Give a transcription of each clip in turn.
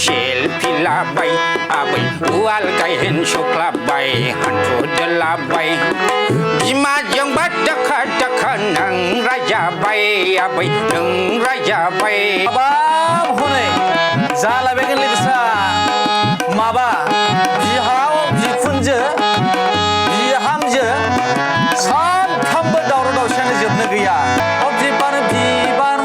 Selfie लाबाय आबै उवाल गायहेन सौख्लाबाय हान्थु दोलाबाय बिमाजोंबा दाखा दाखा नों रायजाबाय आबै नों रायजाबाय हाबाब हनै जालायबायगोनलै बिस्रा माबा बिहाव बिखुनजो बिहामजो सानफ्रामबो दावराव दावसियानो जोबनो गैया बिबार बिबार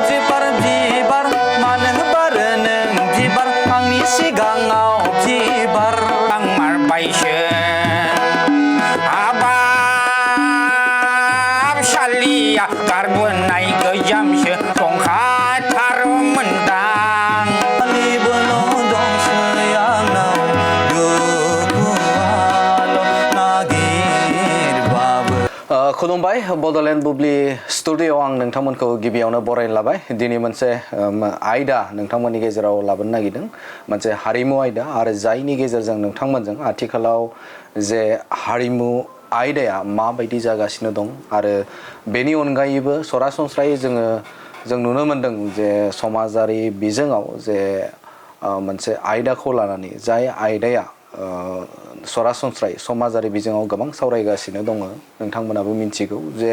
बिबार बिबार मानो बारो नों बिबार आंनि सिगाङाव बिबार आं मारबायसो हाबाब सालिया गारबोनाय गोजामसो दंखाथारोमोनदां खुलुमबाय बड'लेण्ड बुब्लि स्टुडिअ'आव आं नोंथांमोनखौ गिबियावनो बरायनो लाबाय दिनै मोनसे आयदा नोंथांमोननि गेजेराव लाबोनो नागिरदों मोनसे हारिमु आयदा आरो जायनि गेजेरजों नोंथांमोनजों आथिखालाव जे हारिमु आयदाया माबायदि जागासिनो दं आरो बेनि अनगायैबो सरासनस्रायै जों नुनो मोनदों जे समाजारि बिजोङाव जे मोनसे आयदाखौ लानानै जाय आयदाया सरासनस्रायै समाजारि बिजोङाव गोबां सावरायगासिनो दङ नोंथांमोनाबो मिन्थिगौ जे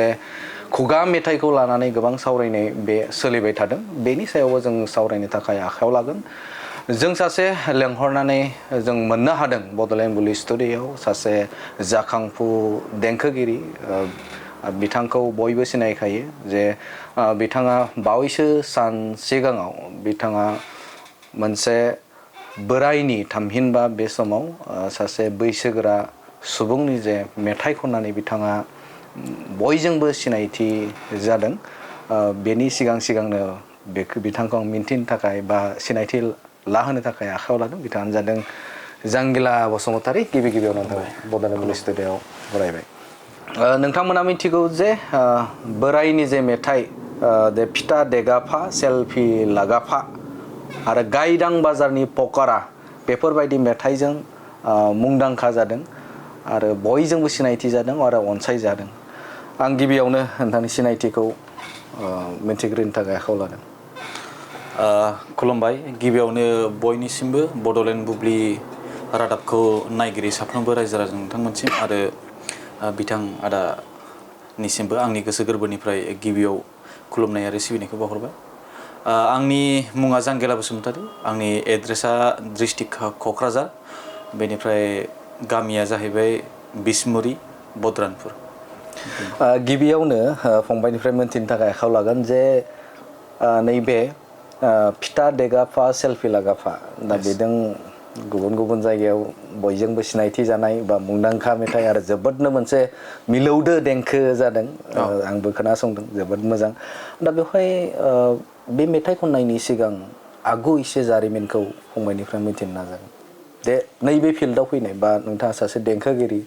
खुगा मेथाइखौ लानानै गोबां सावरायनाय बे सोलिबाय थादों बेनि सायावबो जों सावरायनो थाखाय आखायाव लागोन जों सासे लेंहरनानै जों मोननो हादों बड'लेण्ड बुब्लि स्टुडिअ'आव सासे जाखांफु देंखोगिरि बिथांखौ बयबो सिनायखायो जे बिथाङा बावैसो सान सिगाङाव बिथाङा मोनसे बोरायनि थामहिनबा बे समाव सासे बैसोगोरा सुबुंनि जे मेथाइ खननानै बिथाङा बयजोंबो सिनायथि जादों बेनि सिगांनो बिथांखौ आं मिन्थिनो थाखाय बा सिनायथि लाहोनो थाखाय आखायाव लादों बिथाङानो जादों जांगिला बसुमतारी गिबियावनो बड'लेण्ड बुब्लि स्टुडिअ'आव बरायबाय नोंथांमोना मिथिगौ जे बोरायनि जे मेथाइ दे फिथा देगाफा सेल्फि लागाफा आरो गायदां बाजारनि पकारा बेफोरबायदि मेथाइजों मुंदांखा जादों आरो बयजोंबो सिनायथि जादों आरो अनसायजादों आं गिबियावनो नोंथांनि सिनायथिखौ मिन्थिग्रोनो थाखाय आखायाव लादों खुलुमबाय गिबियावनो बयनिसिमबो बड'लेण्ड बुब्लि रादाबखौ नायगिरि साफ्रोमबो रायजो राजा नोंथांमोनसिम आरो बिथां आदानिसिमबो आंनि गोसो गोरबोनिफ्राय गिबियाव खुलुमनाय आरो सिबिनायखौ बावहरबाय आंनि मुङा जांगिला बसुमतारी आंनि एड्रेसा डिस्ट्रिक्ट क'क्राझार बेनिफ्राय गामिया जाहैबाय बिस्मुरि बडरानपुर गिबियावनो फंबायनिफ्राय मोनथिनो थाखाय आखायाव लागोन जे नैबे फिथा देगाफा सेल्फि लागाफा दा बेजों गुबुन जायगायाव बयजोंबो सिनायथि जानाय बा मुंदांखा मेथाइ आरो जोबोदनो मोनसे मिलौदो देंखो जादों आंबो खोनासंदों जोबोद मोजां दा बेवहाय बे मेथाइ खननायनि सिगां आगु एसे जारिमिनखौ फंबायनिफ्राय मिथिनो नाजागोन दे नैबे फिल्डआव फैनाय बा नोंथाङा सासे देंखोगिरि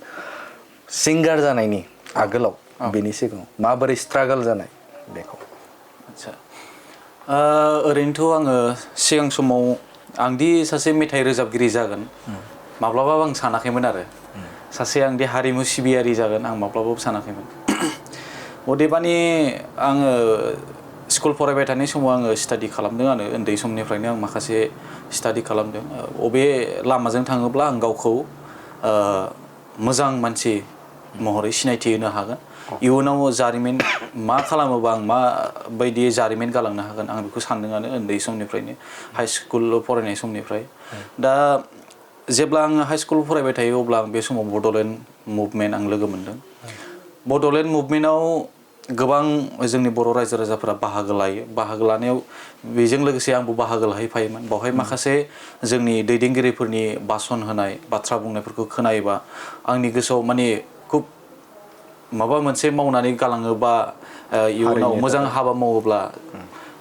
सिंगार जानायनि आगोलाव बेनि सिगाङाव माबोरै स्ट्रागल जानाय बेखौ आदसा ओरैनोथ' आङो सिगां समाव आंदि सासे मेथाइ रोजाबगिरि जागोन माब्लाबाबो आं सानाखैमोन आरो सासे आंदि हारिमु सिबियारि जागोन आं माब्लाबाबो सानाखैमोन अदेबानि आङो स्कुल फरायबाय थानाय समाव आङो स्टाडि खालामदों आरो उन्दै समनिफ्रायनो आं माखासे स्टाडि खालामदों अबे लामाजों थाङोब्ला आं गावखौ मोजां मानसि महरै सिनायथि होनो हागोन इयुनाव जारिमिन मा खालामोबा आं माबायदि जारिमिन गालांनो हागोन आं बेखौ सानदोंआनो उन्दै समनिफ्रायनो हाइ स्कुल फरायनाय समनिफ्राय दा जेब्ला आङो हाइ स्कुल फरायबाय थायो अब्ला आं बे समाव बड'लेण्ड मुभमेन्ट आं लोगो मोनदों बड'लेण्ड मुभमेन्टआव गोबां जोंनि बर' रायजो राजाफोरा बाहागो लायो बाहागो लानायाव बेजों लोगोसे आंबो बाहागो लाहैफायोमोन बावहाय माखासे जोंनि दैदेनगिरिफोरनि बासन होनाय बाथ्रा बुंनायफोरखौ खोनायोबा आंनि गोसोआव माने खुब माबा मोनसे मावनानै गालाङोबा इयुनाव मोजां हाबा मावोब्ला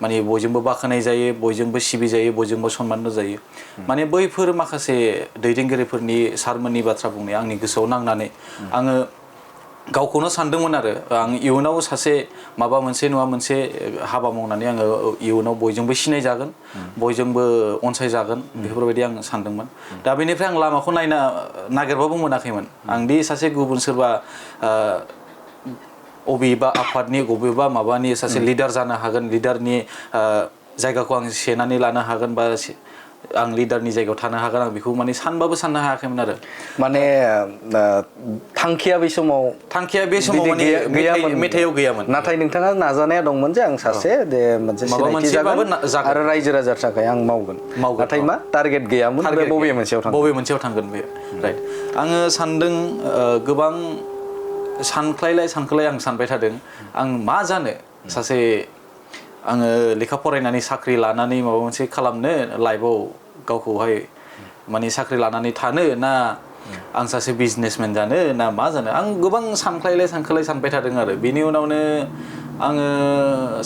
माने बयजोंबो बाख्नाय जायो बयजोंबो सिबिजायो बयजोंबो सनमान होजायो माने बैफोर माखासे दैदेनगिरिफोरनि सारमोननि बाथ्रा बुंनाया आंनि गोसोआव नांनानै आङो गावखौनो सानदोंमोन आरो आं इयुनाव सासे माबा मोनसे नङा मोनसे हाबा मावनानै आङो इयुनाव बयजोंबो सिनायजागोन बयजोंबो अनसायजागोन बेफोरबायदि आं सानदोंमोन दा बेनिफ्राय आं लामाखौ नागिरबाबो मोनाखैमोन आं दि सासे गुबुन सोरबा अबेबा आफादनि अबेबा माबानि सासे लिडार जानो हागोन लिडारनि जायगाखौ आं सेनानै लानो हागोन बा आं लिडारनि जायगायाव थानो हागोन आं बेखौ माने सानबाबो साननो हायाखैमोन आरो माने थांखिया बे समाव बे समाव माने गैयामोन मेथाइआव गैयामोन नाथाय नोंथाङा नाजानाया दंमोन जे आं सासे दे मोनसे सिनायथि जागोन आरो रायजो राजानि थाखाय आं मावगोन नाथाय मा टारगेट गैयामोन बबे मोनसेयाव थांगोन बे राइट आङो सानदों गोबां सानख्लाय आं सानबाय थादों आं मा जानो सासे आङो लेखा फरायनानै साख्रि लानानै माबा मोनसे खालामनो लाइफआव गावखौहाय माने साख्रि लानानै थानो ना आं सासे बिजनेसमेन जानो ना मा जानो आं गोबां सानख्लाय सानबाय थादों आरो बेनि उनावनो आङो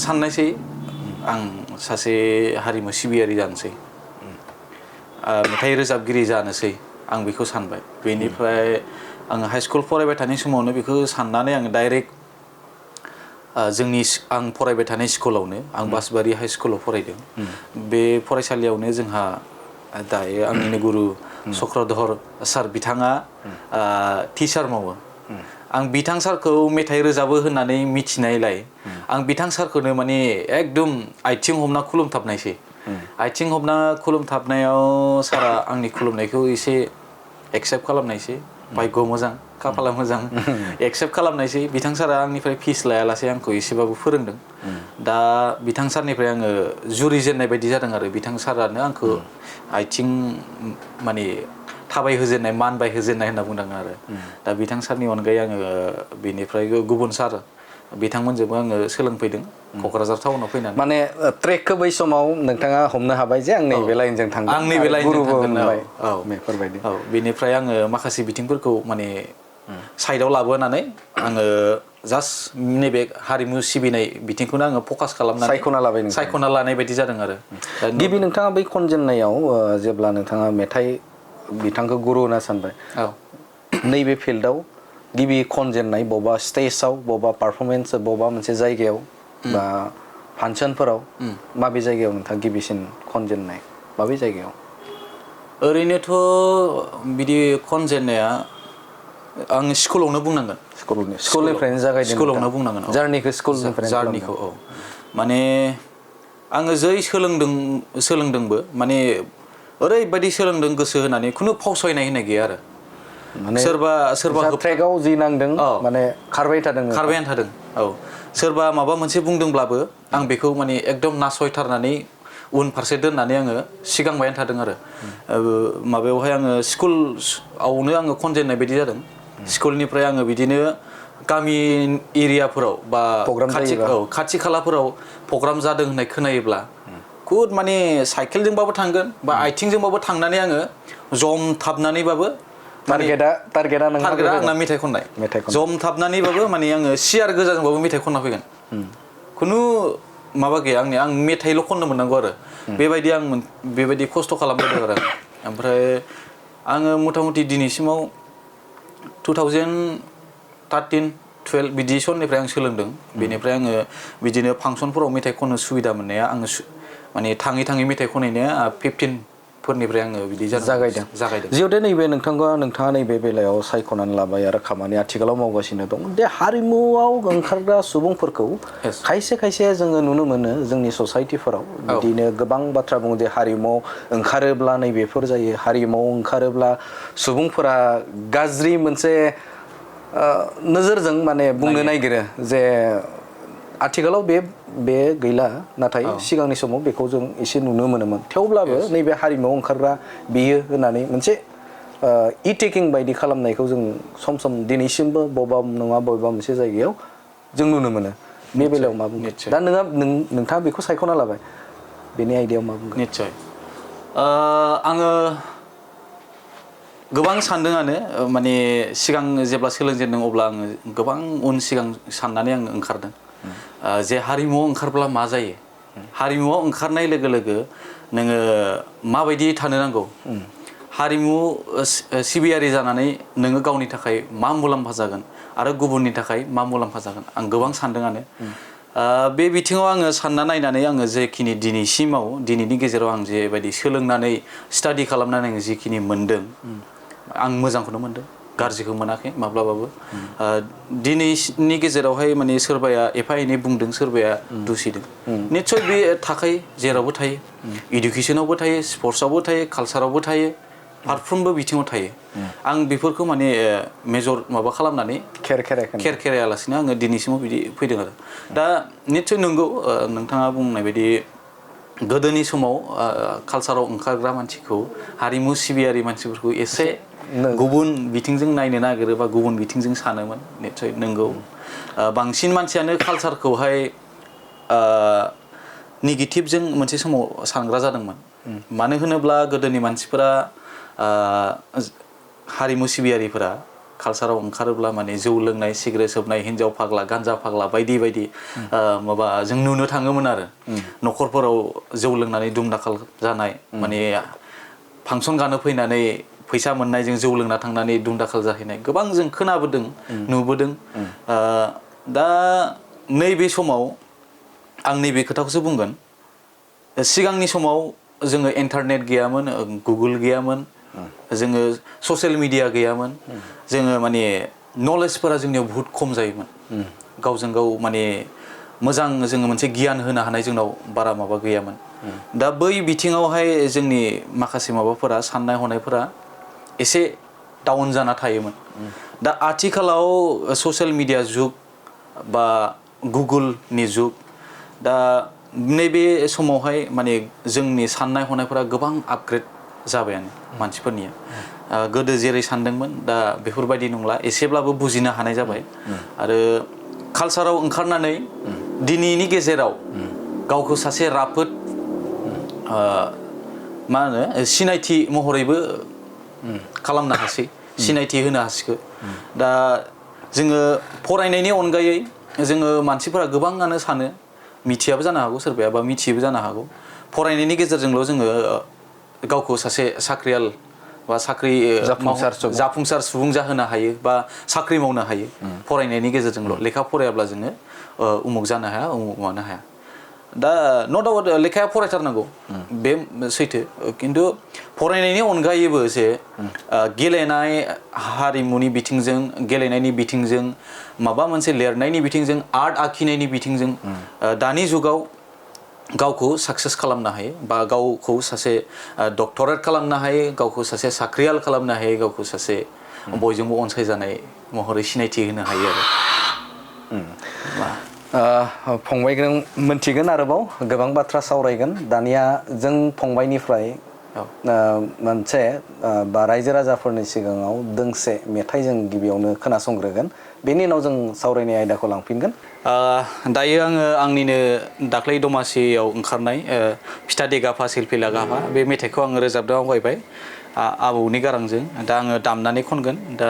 साननायसै आं सासे हारिमु सिबियारि जानोसै मेथाइ रोजाबगिरि जानोसै आं बेखौ सानबाय बेनिफ्राय आङो हाइ स्कुल फरायबाय थानाय समावनो बेखौ साननानै आङो डाइरेक्ट आं फरायबाय थानाय स्कुलावनो आं बासबारि हाइ स्कुलाव फरायदों बे फरायसालियावनो जोंहा दायो आंनिनो गुरु चक्रधर सार बिथाङा टिचार मावो आं बिथां सारखौ मेथाइ रोजाबो होननानै मिथिनायलाय आं बिथां सारखौनो माने एकदम आथिं हमना खुलुमथाबनायसै आथिं हमना खुलुमथाबनायाव सारा आंनि खुलुमनायखौ एसे एक्सेप्ट खालामनायसै भाग्य मोजां खाफाला मोजां एक्सेप्ट खालामनायसै बिथां सारा आंनिफ्राय फिस लायालासे आंखौ एसेबाबो फोरोंदों दा बिथां सारनिफ्राय आङो जुरिजेननाय बायदि जादों आरो बिथां सारानो आंखौ आथिं माने थाबाय होजेननाय मानबाय होजेननाय होनना बुंदों आरो दा बिथां सारनि अनगायै आङो बेनिफ्राय गुबुन सार बिथांमोनजोंबो आङो सोलोंफैदों क'क्राझार टाउनाव फैनानै माने ट्रेकखौ बै समाव नोंथाङा हमनो हाबाय जे आं नैबे लाइनजों थांगोन आं नैबे लाइनजों थांगोन बेफोरबायदि बेनिफ्राय आङो माखासे बिथिंफोरखौ माने साइडआव लाबोनानै आङो जास्ट नैबे हारिमु सिबिनाय बिथिंखौनो आङो फकास खालामनानै सायख'ना लानाय बायदि जादों आरो गिबि नोंथाङा बै खनजेननायाव जेब्ला नोंथाङा मेथाइ बिथांखौ गुरु होनना सानबाय नैबे फिल्डआव गिबि खनजेननाय बबेबा स्टेजाव बबेबा पारफरमेन्स बबेबा मोनसे जायगायाव बा फांसनफोराव माबे जायगायाव नोंथाङा गिबिसिन खनजेननाय माबे जायगायाव ओरैनोथ' बिदि खनजेननाया आं स्कुलावनो बुंनांगोन स्कुलनिफ्रायनो जागायदों स्कुलावनो बुंनांगोन जार्निखौ स्कुलनिफ्रायनो जार्निखौ माने आङो जै सोलोंदोंबो माने ओरैबायदि सोलोंदों गोसो होनानै खुनु फावसयनाय होननाय गैया आरो माने सोरबा ट्रेकआव जि नांदों माने खारबायानो थादों सोरबा माबा मोनसे बुंदोंब्लाबो आं बेखौ माने एकदम नासयथारनानै उन फारसे दोननानै आङो सिगांबायानो थादों आरो माबायावहाय आङो स्कुलआवनो आङो खनजेननाय बायदि जादों स्कुलनिफ्राय आङो बिदिनो गामि एरियाफोराव बा खाथि खालाफोराव प्रग्राम जादों होननाय खोनायोब्ला खुद माने साइकेलजोंबाबो थांगोन बा आथिंजोंबाबो थांनानै आङो जमथाबनानैबाबो टारगेटआ आंना मेथाइ खननाय जमथाबनानैबाबो माने आङो सियार गोजाजोंबाबो मेथाइ खनना फैगोन खुनु माबा गैया आं मेथाइल' खननो मोननांगौ आरो बेबायदि खस्थ' खालामबोदों आरो ओमफ्राय आङो मथा मथि दिनैसिमाव 2013-12 बिदि सननिफ्राय आं सोलोंदों बेनिफ्राय आङो बिदिनो फांसनफोराव मेथाइ खननो सुबिदा मोननाया आङो माने थाङै मेथाइ खननाया 15 फोरनिफ्राय आङो बिदि जागायदों जिहेतु नैबे नोंथाङा नैबे बेलायाव सायख'नानै लाबाय आरो खामानि आथिखालाव मावगासिनो दं दे हारिमुआव ओंखारग्रा सुबुंफोरखौ खायसे जोङो नुनो मोनो जोंनि ससाइटिफोराव बिदिनो गोबां बाथ्रा बुङो दे हारिमुआव ओंखारोब्ला नैबेफोर जायो हारिमुआव ओंखारोब्ला सुबुंफोरा गाज्रि मोनसे नोजोरजों माने बुंनो नागिरो जे आथिखालाव बे गैला नाथाय सिगांनि समाव बेखौ जों एसे नुनो मोनोमोन थेवब्लाबो नैबे हारिमुआव ओंखारग्रा बियो होननानै मोनसे टेकिं बायदि खालामनायखौ जों सम दिनैसिमबो बबेबा नङा बबेबा मोनसे जायगायाव जों नुनो मोनो बे बेलायाव मा बुङो दा नोंथाङा बेखौ सायख'ना लाबाय बेनि आयदायाव मा बुंगोन निस्सय आङो गोबां सानदोंआनो माने सिगां जेब्ला सोलोंजेनदों अब्ला आङो गोबां सिगां साननानै आङो ओंखारदों जे हारिमुआव ओंखारब्ला मा जायो हारिमुआव ओंखारनाय लोगो लोगो नोङो माबायदि थानो नांगौ हारिमु सिबियारि जानानै नोङो गावनि थाखाय मा मुलाम्फा जागोन आरो गुबुननि थाखाय मा मुलाम्फा जागोन आं गोबां सानदोंआनो बे बिथिङाव आङो सानना नायनानै आङो जेखिनि दिनैनि गेजेराव आं जेबायदि सोलोंनानै स्टाडि खालामनानै आं जिखिनि मोनदों आं मोजांखौनो मोनदों गाज्रिखौ मोनाखै माब्लाबाबो दिनैनि गेजेरावहाय माने सोरबाया एफा एनै बुंदों सोरबाया दुसिदों निस्सय बे थाखायो जेरावबो थायो इडुकेसनावबो थायो स्पर्ट्सआवबो थायो कालसारावबो थायो फारफ्रोमबो बिथिङाव थायो आं बेफोरखौ माने मेजर माबा खालामनानै खेर खेरायालासिनो आङो दिनैसिमाव बिदि फैदों आरो दा निस्सय नंगौ नोंथाङा बुंनाय बायदि गोदोनि समाव कालसाराव ओंखारग्रा मानसिखौ हारिमु सिबियारि मानसिफोरखौ एसे गुबुन बिथिंजों नायनो नागिरो बा गुबुन बिथिंजों सानोमोन निस्सय नंगौ बांसिन मानसियानो कालसारखौहाय नेगेटिभजों मोनसे समाव सानग्रा जादोंमोन मानो होनोब्ला गोदोनि मानसिफोरा हारिमु सिबियारिफोरा कालसाराव ओंखारोब्ला माने जौ लोंनाय सिगारेट सोबनाय हिन्जाव फाग्ला गान्जा फाग्ला बायदि बायदि माबा जों नुनो थाङोमोन आरो न'खरफोराव जौ लोंनानै दुमदाखाल जानाय माने फांसन गानो फैनानै फैसा मोननायजों जौ लोंना थांनानै दुमदाखाल जाहैनाय गोबां जों खोनाबोदों नुबोदों दा नैबे समाव आं नैबे खोथाखौसो बुंगोन सिगांनि समाव जोङो इन्टारनेट गैयामोन गुगोल गैयामोन जोङो ससियेल मिडिया गैयामोन जोङो माने नलेजफोरा जोंनियाव बहुत खम जायोमोन गावजों गाव माने मोजां जोङो मोनसे गियान होनो हानाय जोंनाव बारा माबा गैयामोन दा बै बिथिङावहाय जोंनि माखासे माबाफोरा साननाय हनायफोरा एसे डाउन जाना थायोमोन दा आथिखालाव ससियेल मिडिया जुग बा गुगोलनि जुग दा नैबे समावहाय माने जोंनि साननाय हनायफोरा गोबां आपग्रेड जाबायानो मानसिफोरनिया गोदो जेरै सानदोंमोन दा बेफोरबायदि नंला एसेब्लाबो बुजिनो हानाय जाबाय आरो कालसाराव ओंखारनानै दिनैनि गेजेराव गावखौ सासे राफोद मा होनो सिनायथि महरैबो खालामनो हासै सिनायथि होनो हासिगौ दा जोङो फरायनायनि अनगायै जोङो मानसिफोरा गोबाङानो सानो मिथियाबो जानो हागौ सोरबाया बा मिथियोबो जानो हागौ फरायनायनि गेजेरजोंल' जोङो गावखौ सासे साख्रियाल बा साख्रि जाफुंसार सुबुं जाहोनो हायो बा साख्रि मावनो हायो फरायनायनि गेजेरजोंल' लेखा फरायाब्ला जोङो उमुक जानो हाया उमुक मानो हाया दा न' डाउट लेखाया फरायथारनांगौ बे सैथो खिन्थु फरायनायनि अनगायैबो जे गेलेनाय हारिमुनि बिथिंजों गेलेनायनि बिथिंजों माबा मोनसे लिरनायनि बिथिंजों आर्ट आखिनायनि बिथिंजों दानि जुगाव गावखौ साक्सेस खालामनो हायो बा गावखौ सासे डक्टरेट खालामनो हायो गावखौ सासे साख्रियाल खालामनो हायो गावखौ सासे बयजोंबो अनसायजानाय महरै सिनायथि होनो हायो आरो फंबायजों मोनथिगोन आरोबाव गोबां बाथ्रा सावरायगोन दानिया जों फंबायनिफ्राय मोनसे बा रायजो राजाफोरनि सिगाङाव दोंसे मेथाइ जों गिबियावनो खोनासंग्रोगोन बेनि उनाव जों सावरायनाय आयदाखौ लांफिनगोन दायो आङो आंनिनो दाख्लै दमासियाव ओंखारनाय फिथा देगाफा सिलफिला गाफा बे मेथाइखौ आङो रोजाबदों आवगायबाय आबौनि गारांजों दा आङो दामनानै खनगोन दा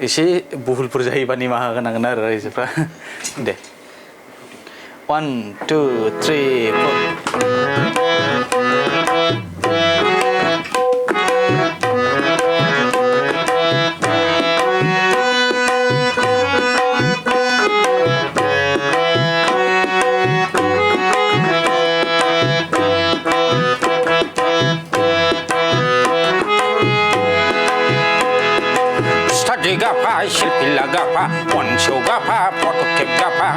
एसे भुलफोर जायोबा निमाहा होनांगोन आरो रायजोफ्रा दे 1 2 3 Gapa, silpila gapa, poncho gapa, photokep gapa.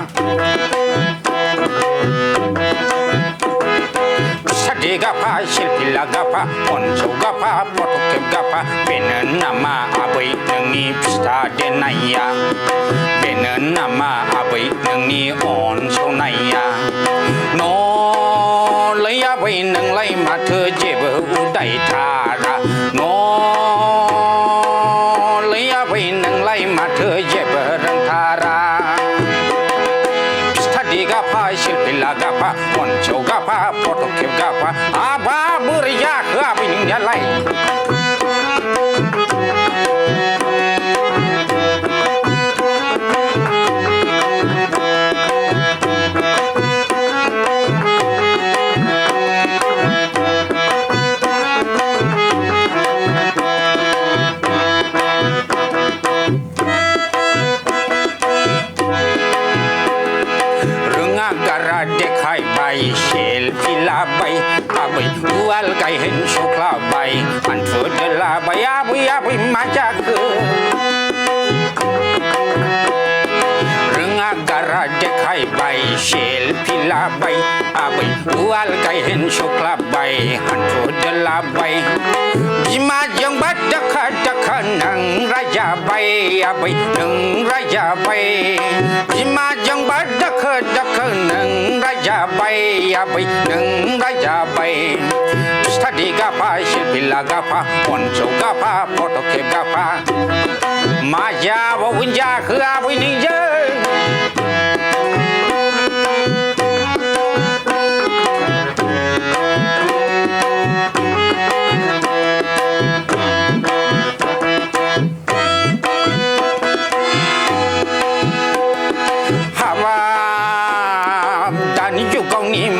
Sade gapa, silpila gapa, poncho gapa, photokep gapa. Benen nama abai nengni pista denaya. Benen nama abai nengni onso naya. No lai abai neng lai mathe jebe udai thara. No nang mathe jebe rantara study gapa silpila gapa poncho gapa photokep gapa aba burya gabi ning lai dekhai bai selfie la bai abai wal गायहेन सौख्लाबाय हान्थु दोलाबाय आबै आबै मा जाखो रोङा गारा देखायबाय selfie लाबाय आबै उवाल गायहेन सौख्लाबाय हान्थु दोलाबाय बिमाजोंबा दोखो दोखो नों रायजाबाय आबै नों रायजाबाय बिमाजोंबा दोखो दोखो नों रायजाबाय आबै नों रायजाबाय स्टाडि गाफा सेलफि लागाफा अनसौ गाफा फट' खेब गाफा मा जाबावगोन जाखो आबै नोंजों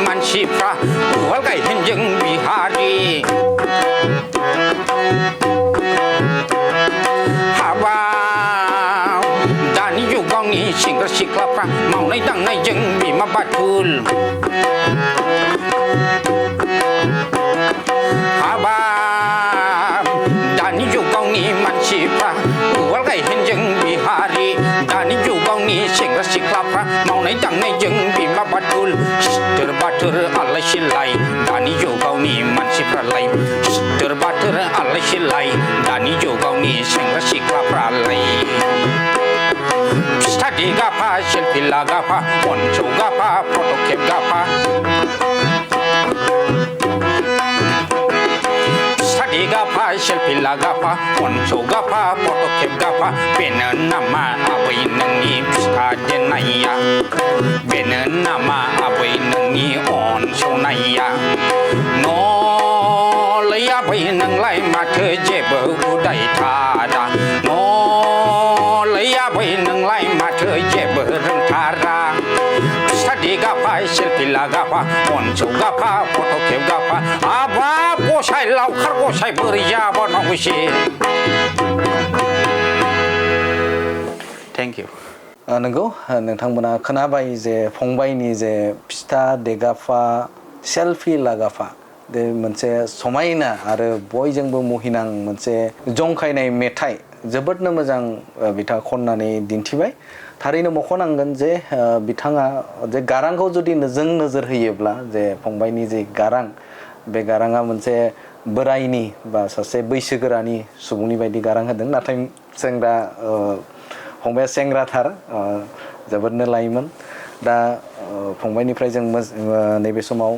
मानसिफ्रा उवाल गायहेनजों बिहारि हाबा दानि जुगावनि सेंग्रा सिख्लाफ्रा मावनाय दांनायजों बिमा बाथुल हाबा दानि जुगावनि मानसिफ्रा उवाल गायहेनजों बिहारि दानि जुगावनि सेंग्रा सिख्लाफ्रा मावनाय दांनायजों बिमा बाथुल सिथोर बाथोर आलाय सिलाय दानि जुगावनि मानसिफ्रालाय सिथोर बाथोर आलाय सिलाय दानि जुगावनि सेंग्रा सिख्लाफ्रालाय स्टाडि गाफा सेलफि लागाफा अनसौ गाफा फट' खेब गाफा स्टाडि गाफा सेलफि लागाफा अनसौ गाफा फट' खेब गाफा बेनो नामा आबै नोंनि फिथा देनाया बेनो नामा आबै नोंनि अनसौनाया न'लै आबै नोंलाय माथो जेबो उदाय थारा न'लै आबै नोंलाय माथो जेबो रोंथारा स्टाडि गाफा सेलफि लागाफा अनसौ गाफा फट' खेब गाफा हाबाब गसाय लावखार गसाय बोरै जाबावनांगौसै थेंक इउ नंगौ नोंथांमोना खोनाबाय जे फंबायनि जे फिथा देगाफा सेलफि लागाफा बे मोनसे समायना आरो बयजोंबो मुहिनां मोनसे जंखायनाय मेथाइ जोबोदनो मोजां बिथाङा खननानै दिन्थिबाय थारैनो मख'नांगोन जे बिथाङा जे गारांखौ जुदि जों नोजोर होयोब्ला जे फंबायनि जे गारां बे गाराङा मोनसे बोरायनि बा सासे बैसोगोरानि सुबुंनि बायदि गारां होदों नाथाय सेंग्रा फंबाया सेंग्राथार जोबोदनो लायोमोन दा फंबायनिफ्राय जों नैबे समाव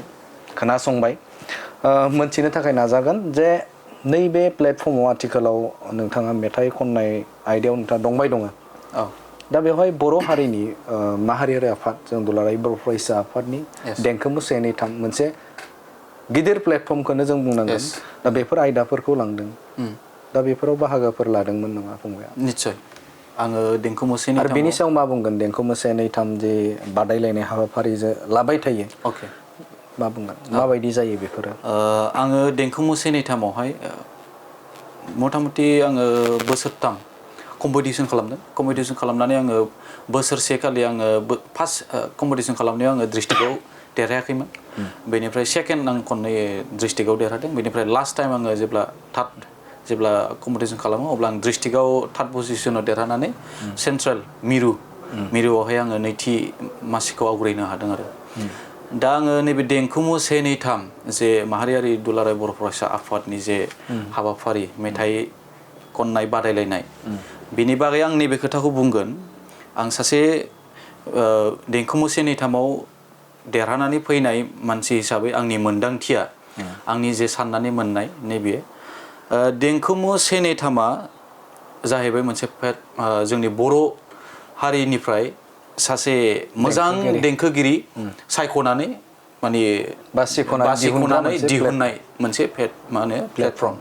खोनासंबाय मोनथिनो थाखाय नाजागोन जे नैबे प्लेटफर्माव आथिखालाव नोंथाङा मेथाइ खननाय आयदायाव नोंथाङा दंबाय दङ दा बेवहाय बर' हारिनि माहारियारि आफाद जों दुलाराय बर' फरायसा आफादनि देंखो मोसानाय मोनसे गिदिर प्लेटफर्मखौनो जों बुंनांगोन दा बेफोर आयदाफोरखौ लांदों दा बेफोराव बाहागोफोर लादोंमोन नामा फंबाया निश्चय आङो देंखो मोसानाय आरो बेनि सायाव मा बुंगोन देंखो मोसानाय जे बादायलायनाय हाबाफारिजों लाबाय थायो अके मा बुंगोन माबायदि जायो बेफोरो आङो देंखो मोसानाय टाइमावहाय मथा मथि आङो बोसोरथाम कम्पिटिसन खालामदों कम्पिटिसन खालामनानै आङो बोसोरसे खालि आङो फार्स्ट कम्पिटिसन खालामनायाव आङो डिस्ट्रिक्टआव देरहायाखैमोन बेनिफ्राय सेकेन्ड आं खननै डिस्ट्रिक्टआव देरहादों बेनिफ्राय लास्ट टाइम आङो जेब्ला कम्पिटिसन खालामो अब्ला आं डिस्ट्रिक्टआव थार्ड पजिसनाव देरहानानै सेन्ट्रेल मिरुआवहाय आङो नैथि मासिखौ आवग्रिनो हादों आरो दा आङो नैबे देंखो मोसानाय जे माहारियारि दुलाराय बर' फरायसा आफादनि जे हाबाफारि मेथाइ खननाय बादायलायनाय बिनि बागै आं नैबे खोथाखौ बुंगोन आं सासे देंखो मोसानाय देरहानानै फैनाय मानसि हिसाबै आंनि मोन्दांथिया आंनि जे साननानै मोननाय नैबे देंखो मोसानाय जाहैबाय मोनसे जोंनि बर' हारिनिफ्राय सासे मोजां देंखोगिरि सायख'नानै माने बासिख'नानै दिहुननाय मोनसे प्लेटफर्म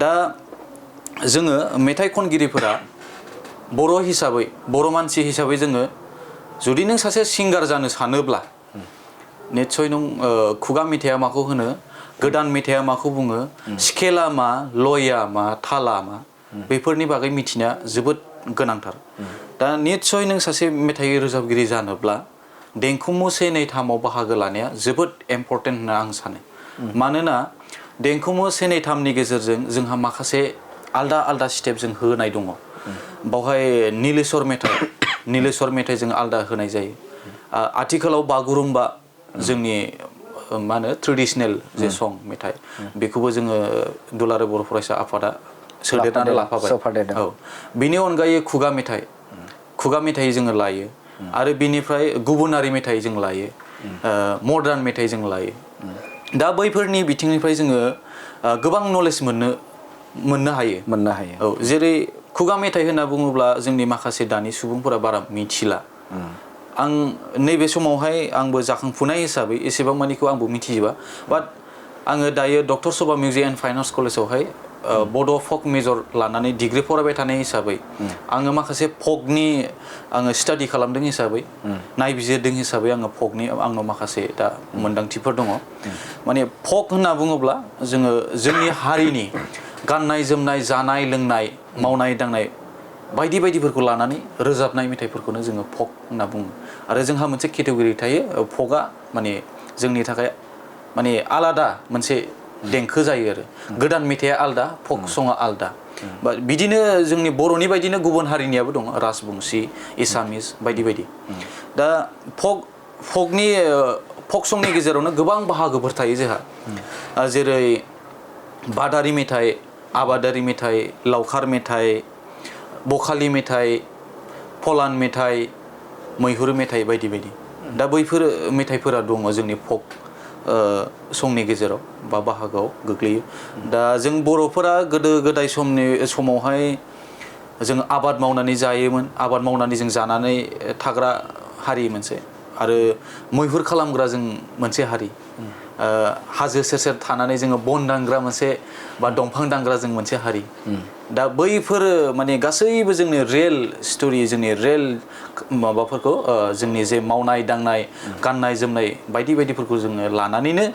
दा जोङो मेथाइ खनगिरिफोरा बर' हिसाबै बर' मानसि हिसाबै जोङो जुदि नों सासे सिंगार जानो सानोब्ला निस्सय नों खुगा मेथाइया माखौ होनो गोदान मेथाइया माखौ बुङो स्केला मा लयआ मा थाला मा बेफोरनि बागै मिथिनाया जोबोद गोनांथार दा निस्सय नों सासे मेथाइ रोजाबगिरि जानोब्ला देंखो मोसानाय बाहागो लानाया जोबोद इम्पर्टेन्ट होनना आं सानो मानोना देंखो से नै थामनि गेजेरजों जोंहा माखासे आलदा आलदा स्टेप जों होनाय दङ बावहाय नीलेश्वर मेथाइ जों आलदा होनाय जायो आथिखालाव बागुरुम्बा जोंनि मा होनो ट्रेडिशनेल जे सं मेथाइ बेखौबो जोङो दुलाराय बर' फरायसा आफादा सोदेरनानै लाफाबाय औ बिनि अनगायै खुगा मेथाइ जोङो लायो आरो बिनिफ्राय गुबुनारि मेथाइ जों लायो मडार्न मेथाइ जों लायो दा बैफोरनि बिथिंनिफ्राय जोङो गोबां नलेज मोननो हायो औ जेरै खुगा मेथाइ होनना बुङोब्ला जोंनि माखासे दानि सुबुंफोरा बारा मिथिला आं नैबे समावहाय आंबो जाखांफुनाय हिसाबै एसेबां मानिखौ आंबो मिथिजोबा बाट आङो दायो doctor Sabha music and fine arts कलेजावहाय बड' फक मेजर लानानै डिग्री फरायबाय थानाय हिसाबै आङो माखासे फकनि आङो स्टाडि खालामदों हिसाबै नायबिजिरदों हिसाबै आङो फकनि आंनाव माखासे दा मोन्दांथिफोर दङ माने फक होनना बुङोब्ला जोङो जोंनि हारिनि गाननाय जोमनाय जानाय लोंनाय मावनाय दांनाय बायदि बायदिफोरखौ लानानै रोजाबनाय मेथाइफोरखौनो जोङो फक होनना बुङो आरो जोंहा मोनसे केटेगरि थायो फकआ माने जोंनि थाखाय माने आलादा मोनसे देंखो जायो आरो गोदान मेथाइआ आलदा फक सङा आलदा बिदिनो जोंनि बर'नि बायदिनो गुबुन हारिनियाबो दङ राजबंसि एसामिस बायदि बायदि दा फक संनि गेजेरावनो गोबां बाहागोफोर थायो जोंहा जेरै बादारि मेथाइ आबादारि मेथाइ लावखार मेथाइ बखालि मेथाइ फलान मेथाइ मैहुर मेथाइ बायदि बायदि दा बैफोर मेथाइफोरा दङ जोंनि फक संनि गेजेराव बा बाहागोआव गोग्लैयो दा जों बर'फोरा गोदो गोदाय समावहाय जों आबाद मावनानै जायोमोन आबाद मावनानै जों जानानै थाग्रा हारि मोनसे आरो मैहुर खालामग्रा जों मोनसे हारि हाजो सेर सेर थानानै जोङो बन दानग्रा मोनसे बा दंफां दानग्रा जों मोनसे हारि दा बैफोर माने गासैबो जोंनि रियेल स्ट'रि जोंनि रियेल माबाफोरखौ जोंनि जे मावनाय दांनाय गाननाय जोमनाय बायदि बायदिफोरखौ जोङो लानानैनो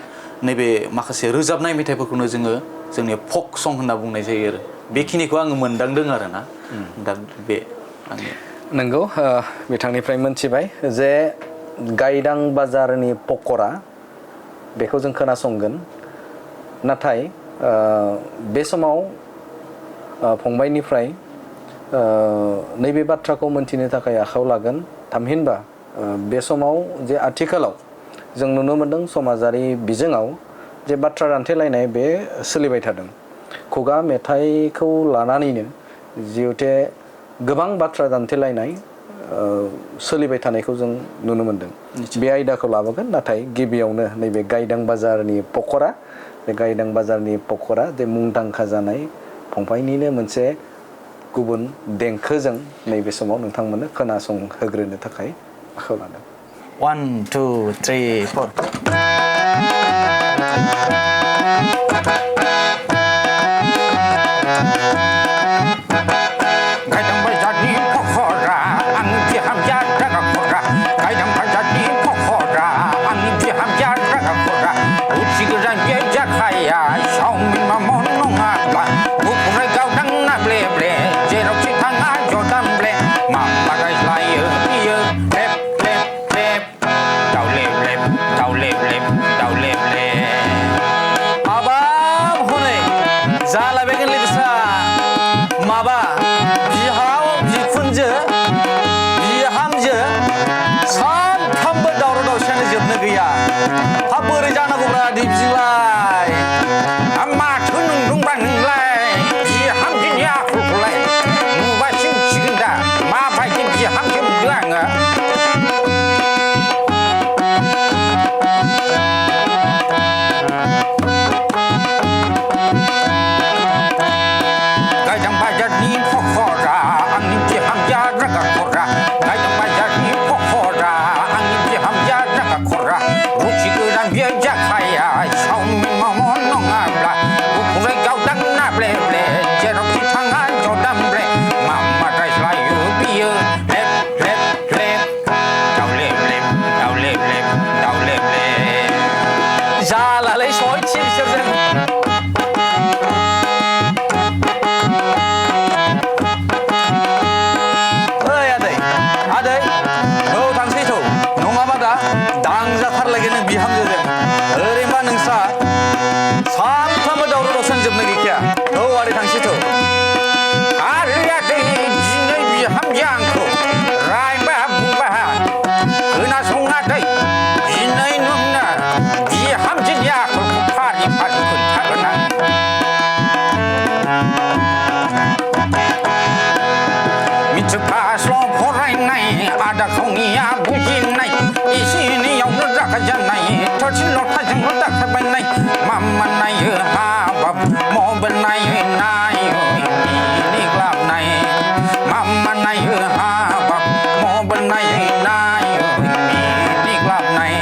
नैबे माखासे रोजाबनाय मेथाइफोरखौनो जोङो जोंनि फक सं होनना बुंनाय जायो आरो बेखिनिखौ आङो मोनदांदों आरो ना दा बे आंनि नंगौ बिथांनिफ्राय मोनथिबाय जे गायदां बाजारनि पकरा बेखौ जों खोनासंगोन नाथाय बे समाव फंबायनिफ्राय नैबे बाथ्राखौ मोनथिनो थाखाय आखायाव लागोन थामहिनबा बे समाव जे आथिखालाव जों नुनो मोनदों समाजारि बिजोङाव जे बाथ्रा दान्थेलायनाय बे सोलिबाय थादों खुगा मेथाइखौ लानानैनो जिहेते गोबां बाथ्रा दान्थेलायनाय सोलिबाय थानायखौ जों नुनो मोनदों बे आयदाखौ लाबोगोन नाथाय गिबियावनो नैबे गायदां बाजारनि पकरा बे गायदां बाजारनि पकरा जे मुंदांखा जानाय फंबायनिनो मोनसे गुबुन देंखोजों नैबे समाव नोंथांमोननो खोनासंहोग्रोनो थाखाय आखायाव लादों 1 2 3 4 गायदां बाजारनि पकरा आंनि बिहामजोआ रागा खरा गायदां बाजारनि पकरा आंनि बिहामजोआ रागा खरा उथि गोजान बे जाखाया चावमिन मम' नङाब्ला गुफुरै गावदां ना ब्ले ब्ले जेरावखि थाङा जदामब्ले माबा रायज्लायो बियो लेब लेब लेब दावलेब लेब दावलेब लेब दावलेब लेब हाबाब हनै जालायबायगोन लोगोसा माबा बिहाव बिखुनजो बिहामजो सानफ्रामबो दावराव दावसियानो जोबनो गैया हा बोरै जानांगौब्रा बिदिलाय माथो जोबनो गैखाया औ आदै थांसैथ' आरैया दै दिनै बिहामजो आंखौ रायबा बुंबा खोनासङा दै दिनै नोंनो बिहामजोनि आखलखौ फारि फारि खोन्थागोन आं मेट्रिक पासल' फरायनाय आदा खावनिया बुजिनाय एसे एनैयावनो रागा जानाय थोरसि लथाजोंल' दाखाबायनाय मामा नायो हाबाब मबाइल नायै नायै मिनिक लाबनाय मामा नायो हाबाब मबाइल नायै नायै मिनिक लाबनाय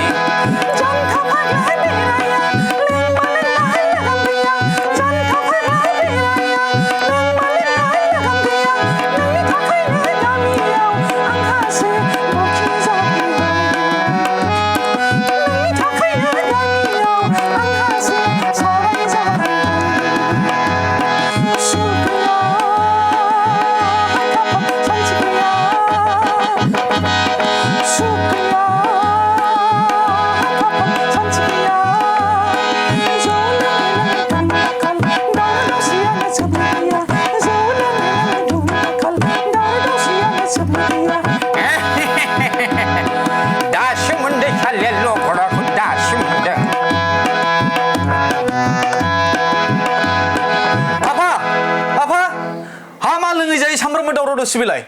सामफ्रोमबो दावराव दावसिबिलाय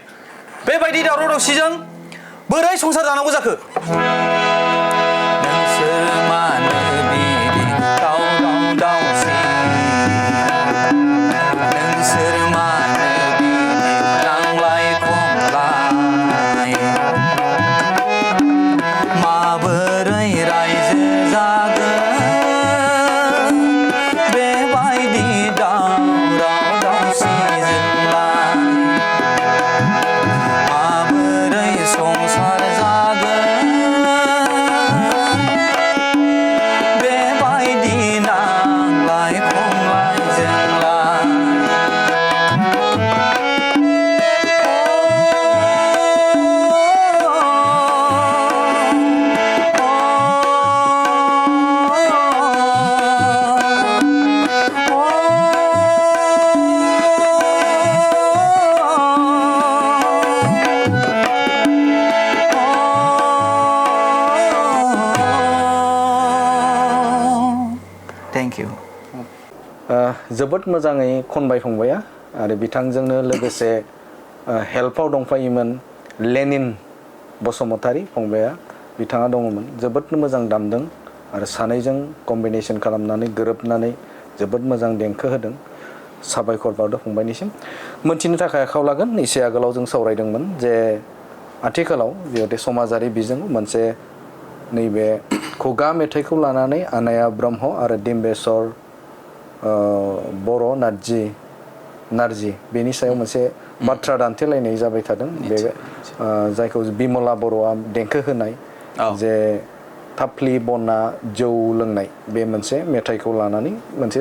बेबायदि दावराव दावसिजों बोरै संसार जानांगौ जाखो नोंसोर मानो बिदि दावराव दावसि नोंसोर मानो बिदि नांलाय खमलाय माबोरै रायजो जागोन बेबायदि दावराव दावसिजों संसार जागोन बेबायदि नांलाय खमलायजोंलाय जोबोद मोजाङै खनबाय फंबाया आरो बिथांजोंनो लोगोसे हेल्पआव दंफायोमोन लेनिन बसुमतारी फंबाया बिथाङा दङमोन जोबोद मोजां दामदों आरो सानैजों कम्बिनेसन खालामनानै गोरोबनानै जोबोद मोजां देंखो होदों साबायखर बावदों फंबायनिसिम मोनथिनो थाखाय आखायाव लागोन एसे आगोलाव जों सावरायदोंमोन जे आथिखालाव जिहेतु समाजारि बिजों मोनसे नैबे खुगा मेथाइखौ लानानै आनाया ब्रह्म आरो डिम्बेश्वर बर' नारजि बेनि सायाव मोनसे बाथ्रा दान्थेलायनाय जाबाय थादों बे जायखौ बिमला बर'आ देंखो होनाय जे थाफ्लि बना जौ लोंनाय बे मोनसे मेथाइखौ लानानै मोनसे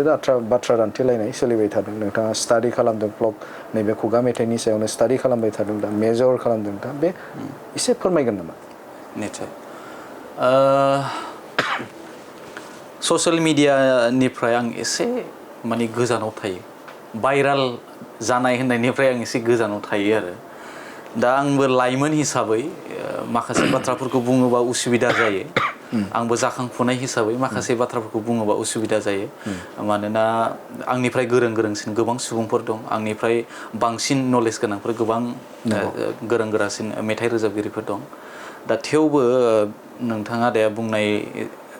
बाथ्रा दान्थेलायनाय सोलिबाय थादों नोंथाङा स्टाडि खालामदों ब्लग नैबे खुगा मेथाइनि सायावनो स्टाडि खालामबाय थादों दा मेजर खालामदों दा बे एसे फोरमायगोन नामा निस्सय ससियेल मिडियानिफ्राय आं एसे माने गोजानाव थायो भाइराल जानाय होननायनिफ्राय आं एसे गोजानाव थायो आरो दा आंबो लाइमोन हिसाबै माखासे बाथ्राफोरखौ बुङोबा उसुबिदा जायो आंबो जाखांफुनाय हिसाबै माखासे बाथ्राफोरखौ बुङोबा उसुबिदा जायो मानोना आंनिफ्राय गोरोंसिन गोबां सुबुंफोर दं आंनिफ्राय बांसिन नलेज गोनांफोर गोबां गोरों गोरासिन मेथाइ रोजाबगिरिफोर दं दा थेवबो नोंथाङा दा बुंनाय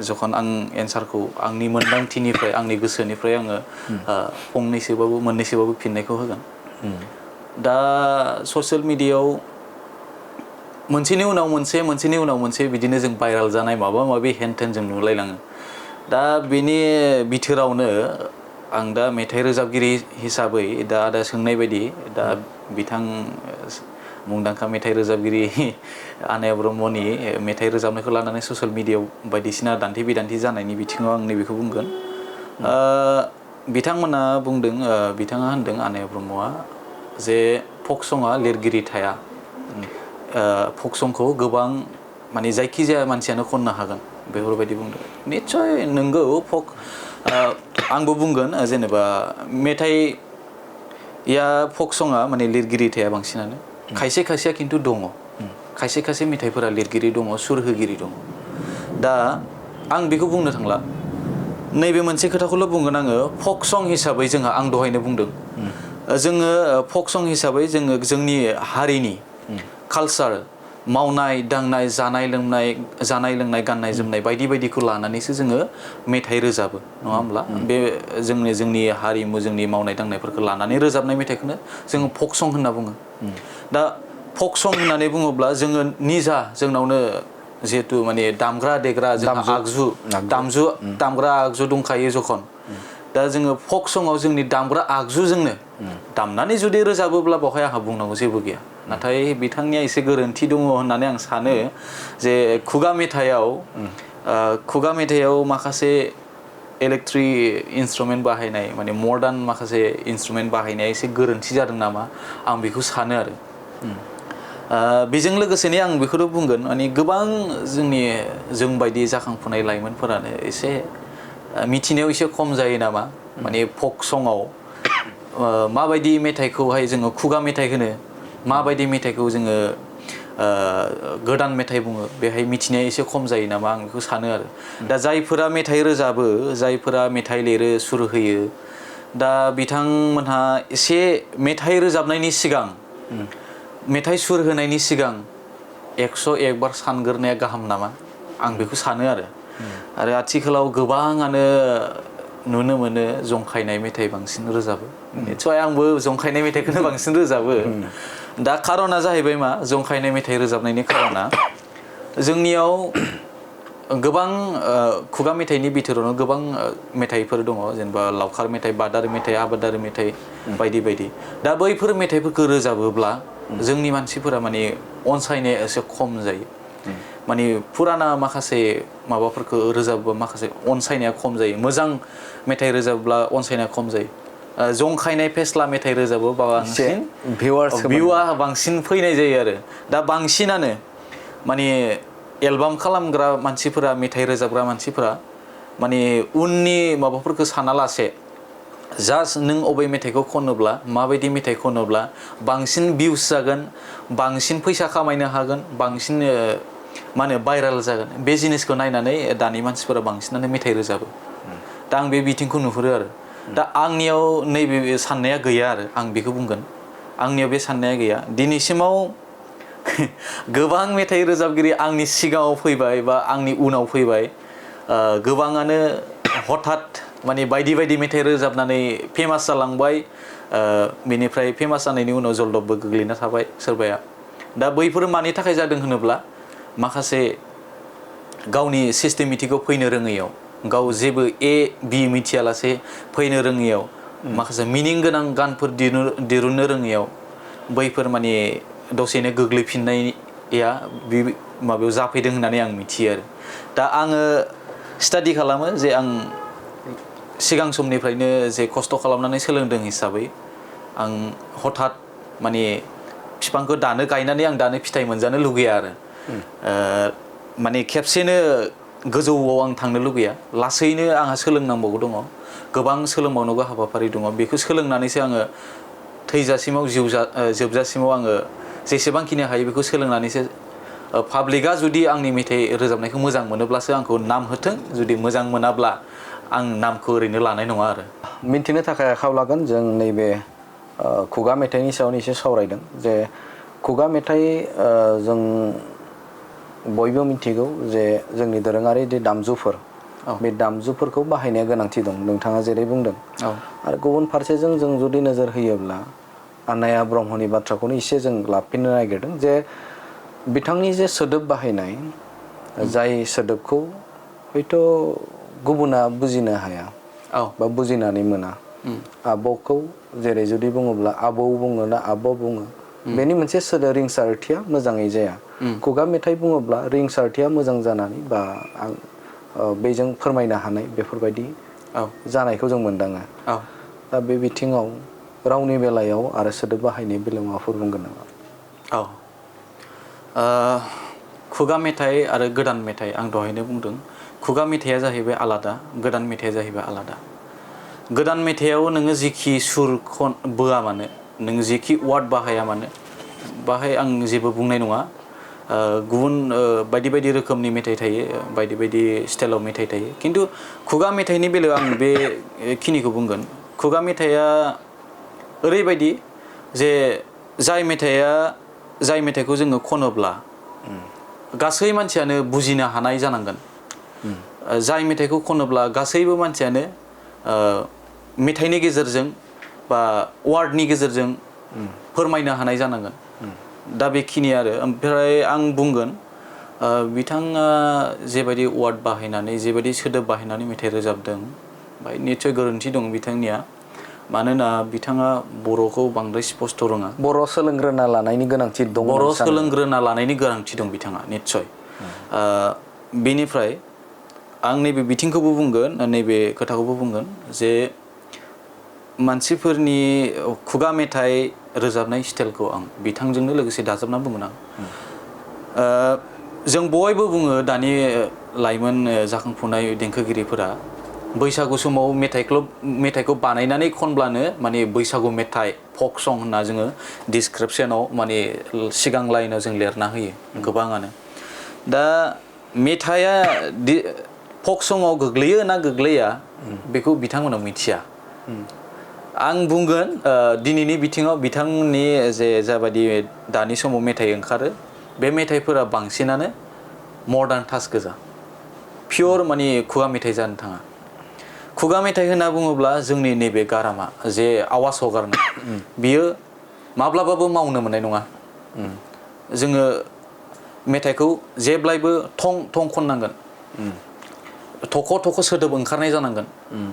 जखन आं एन्सारखौ आंनि मोन्दांथिनिफ्राय आंनि गोसोनिफ्राय आङो मोननैसोबाबो फिननायखौ होगोन दा ससियेल मिडियायाव मोनसेनि उनाव मोनसे बिदिनो जों भाइराल जानाय माबा माबि हेन जों नुलायलाङो दा बेनि बिथोरावनो आं दा मेथाइ रोजाबगिरि हिसाबै दा सोंनाय बायदि दा बिथां मुंदांखा मेथाइ रोजाबगिरि आनाया ब्रह्मनि मेथाइ रोजाबनायखौ लानानै ससियेल मिडियायाव बायदिसिना दान्थे बिदान्थे जानायनि बिथिङाव आं नैबेखौ बुंगोन बिथांमोना बुंदों बिथाङा होनदों आनाया ब्रह्मआ जे फक सङा लिरगिरि थाया फक संखौ गोबां माने जायखिजाया मानसियानो खननो हागोन बेफोरबायदि बुंदों निस्सय नंगौ आंबो बुंगोन जेनेबा मेथाइया फक सङा माने लिरगिरि थाया बांसिनानो खायसे खायसेया खिन्थु दङ खायसे खायसे मेथाइफोरा लिरगिरि दङ सुर होगिरि दङ दा आं बेखौ बुंनो थांला नैबे मोनसे खोथाखौल' बुंगोन आङो फक सं हिसाबै जोंहा आं दहायनो बुंदों जोङो फक सं हिसाबै जोङो जोंनि हारिनि कालसार मावनाय दांनाय जानाय लोंनाय गाननाय जोमनाय बायदि बायदिखौ लानानैसो जोङो मेथाइ रोजाबो नङा होमब्ला बे जोंनि हारिमु जोंनि मावनाय दांनायफोरखौ लानानै रोजाबनाय मेथाइखौनो जोङो फक सं होनना बुङो दा फक सं होननानै बुङोब्ला जोङो निजा जोंनावनो जिहेतु माने दामग्रा देग्रा जोंहा दामग्रा आगजु दंखायो जखन दा जोङो फक सङाव जोंनि दामग्रा आगजुजोंनो दामनानै जुदि रोजाबोब्ला बेवहाय आंहा बुंनांगौ जेबो गैया नाथाय बिथांनिया एसे गोरोन्थि दङ होननानै आं सानो जे खुगा मेथाइयाव माखासे इलेक्ट्रिक इन्सट्रुमेन्ट बाहायनाय माने मडार्न माखासे इन्सट्रुमेन्ट बाहायनाया एसे गोरोन्थि जादों नामा आं बेखौ सानो आरो बेजों लोगोसेनो आं बेखौनो बुंगोन माने गोबां जों बायदि जाखांफुनाय लाइमोनफोरानो एसे मिथिनायाव एसे खम जायो नामा माने फक सङाव माबायदि मेथाइखौहाय जोङो खुगा मेथाइ होनो माबायदि मेथाइखौ जोङो गोदान मेथाइ बुङो बेहाय मिथिनाया एसे खम जायो नामा आं बेखौ सानो आरो दा जायफोरा मेथाइ रोजाबो जायफोरा मेथाइ लिरो सुर होयो दा बिथांमोनहा एसे मेथाइ रोजाबनायनि सिगां मेथाइ सुर होनायनि सिगां 101 बार सानग्रोनाया गाहाम नामा आं बेखौ सानो आरो आथिखालाव गोबाङानो नुनो मोनो जंखायनाय मेथाइ बांसिन रोजाबो निस्सय आंबो जंखायनाय मेथाइखौनो बांसिन रोजाबो दा खारना जाहैबाय मा जंखायनाय मेथाइ रोजाबनायनि खारना जोंनियाव गोबां खुगा मेथाइनि बिथोरावनो गोबां मेथाइफोर दङ जेनेबा लावखार मेथाइ बादारि मेथाइ आबादारि मेथाइ बायदि बायदि दा बैफोर मेथाइफोरखौ रोजाबोब्ला जोंनि मानसिफोरा माने अनसायनाया एसे खम जायो माने फुराना माखासे माबाफोरखौ रोजाबोबा माखासे अनसायनाया खम जायो मोजां मेथाइ रोजाबोब्ला अनसायनाया खम जायो जंखायनाय फेस्ला मेथाइ रोजाबो बांसिन भिउआ बांसिन फैनाय जायो आरो दा बांसिनानो माने एलबाम खालामग्रा मानसिफोरा मेथाइ रोजाबग्रा मानसिफोरा माने उननि माबाफोरखौ सानालासे जास्ट नों अबे मेथाइखौ खनोब्ला माबायदि मेथाइ खनोब्ला बांसिन भिउस जागोन बांसिन फैसा खामायनो हागोन बांसिन मा होनो भाइराल जागोन बे जिनिसखौ नायनानै दानि मानसिफोरा बांसिनानो मेथाइ रोजाबो दा आं बे बिथिंखौ नुहुरो आरो दा आंनियाव नैबे साननाया गैया आरो आं बेखौ बुंगोन आंनियाव बे साननाया गैया दिनैसिमाव गोबां मेथाइ रोजाबगिरि आंनि सिगाङाव फैबाय बा आंनि उनाव फैबाय गोबाङानो हठात माने बायदि बायदि मेथाइ रोजाबनानै फेमास जालांबाय बेनिफ्राय फेमास जानायनि उनाव जलदबबो गोग्लैना थाबाय सोरबाया दा बैफोर मानि थाखाय जादों होनोब्ला माखासे गावनि सिस्टेमेटिकआव फैनो रोङैयाव गाव जेबो बि मिथियालासे फैनो रोङैयाव माखासे मिनिं गोनां गानफोर दिरुननो रोङैयाव बैफोर माने दसेनो गोग्लैफिननाया बे माबायाव जाफैदों होननानै आं मिथियो आरो दा आङो स्टाडि खालामो जे आं सिगां समनिफ्रायनो जे खस्थ' खालामनानै सोलोंदों हिसाबै आं हठात माने बिफांखौ गायनानै आं दानो फिथाइ मोनजानो लुगैया आरो माने खेबसेनो गोजौआव आं थांनो लुगैया लासैनो आंहा सोलोंनांबावगौ दङ गोबां सोलोंबावनांगौ हाबाफारि दङ बेखौ सोलोंनानैसो आङो थैजासिमाव जोबजासिमाव आङो जेसेबांखिनि हायो बेखौ सोलोंनानैसो पाब्लिकआ जुदि आंनि मेथाइ रोजाबनायखौ मोजां मोनोब्लासो आंखौ नाम होथों जुदि मोजां मोनाब्ला आं नामखौ ओरैनो लानाय नङा आरो मिन्थिनो थाखाय आखायाव लागोन जों नैबे खुगा मेथाइनि सायावनो एसे सावरायदों जे खुगा मेथाइ जों बयबो मिथिगौ जे जोंनि दोरोङारि दामजुफोर बे दामजुफोरखौ बाहायनाया गोनांथि दं नोंथाङा जेरै बुंदों आरो गुबुन फारसेजों जों जुदि नोजोर होयोब्ला आननाया ब्रह्मनि बाथ्राखौनो एसे जों लाफिननो नागिरदों जे बिथांनि जे सोदोब बाहायनाय जाय सोदोबखौ हयथ' गुबुना बुजिनो हाया बा बुजिनानै मोना आब'खौ जेरै जुदि बुङोब्ला आबौ बुङो ना आब' बुङो बेनि मोनसे सोदोब रिंसारथिया मोजाङै जाया खुगा मेथाइ बुङोब्ला रिंसारथिया मोजां जानानै बा आं बेजों फोरमायनो हानाय बेफोरबायदि जानायखौ जों मोनदाङो दा बे बिथिङाव रावनि बेलायाव आरो सोदोब बाहायनायनि बेलायाव माबाफोर बुंगोन नामा खुगा मेथाइ आरो गोदान मेथाइ आं दहायनो बुंदों खुगा मेथाइया जाहैबाय आलादा गोदान मेथाइया जाहैबाय आलादा गोदान मेथाइयाव नोङो जिखि सुर बोआ मानो नों जिखि वार्ड बाहाया मानो बाहाय आं जेबो बुंनाय नङा गुबुन बायदि बायदि रोखोमनि मेथाइ थायो बायदि बायदि स्टाइलाव मेथाइ थायो खिन्थु खुगा मेथाइनि बेलायाव आं बेखिनिखौ बुंगोन खुगा मेथाइया ओरैबायदि जे जाय मेथाइखौ जोङो खनोब्ला गासै मानसियानो बुजिनो हानाय जानांगोन जाय मेथाइखौ खनोब्ला गासैबो मानसियानो मेथाइनि गेजेरजों बा वार्डनि गेजेरजों फोरमायनो हानाय जानांगोन दा बेखिनि आरो ओमफ्राय आं बुंगोन बिथाङा जेबायदि वार्ड बाहायनानै जेबायदि सोदोब बाहायनानै मेथाइ रोजाबदों ओमफ्राय निस्सय गोरोन्थि दं बिथांनिया मानोना बिथाङा बर'खौ बांद्राय स्पस्त' रोङा बर' सोलोंग्रोना लानायनि गोनांथि दं बर' सोलोंग्रोना लानायनि गोनांथि दं बिथाङा निस्सय बेनिफ्राय आं नैबे बिथिंखौबो बुंगोन नैबे खोथाखौबो बुंगोन जे मानसिफोरनि खुगा मेथाइ रोजाबनाय स्टाइलखौ आं बिथांजोंनो लोगोसे दाजाबना बुंगोन आं जों बयबो बुङो दानि लाइमोन जाखांफुनाय देंखोगिरिफोरा बैसागु समाव मेथाइखौ बानायनानै खनब्लानो माने बैसागु मेथाइ फक सं होनना जोङो डिसक्रिपसनाव माने सिगां लाइनाव जों लिरना होयो गोबाङानो दा मेथाइया फक सङाव गोग्लैयो ना गोग्लैया बेखौ बिथांमोना मिथिया आं बुंगोन दिनैनि बिथिङाव बिथांमोननि जे जाबायदि दानि समाव मेथाइ ओंखारो बे मेथाइफोरा बांसिनानो मडार्न टाच गोजा पियर माने खुगा मेथाइ जानो थाङा खुगा मेथाइ होनना बुङोब्ला जोंनि नैबे गारामा जे आवाज हगारनाय बियो माब्लाबाबो मावनो मोननाय नङा जोङो मेथाइखौ जेब्लायबो थं थं खननांगोन थख' थख' सोदोब ओंखारनाय जानांगोन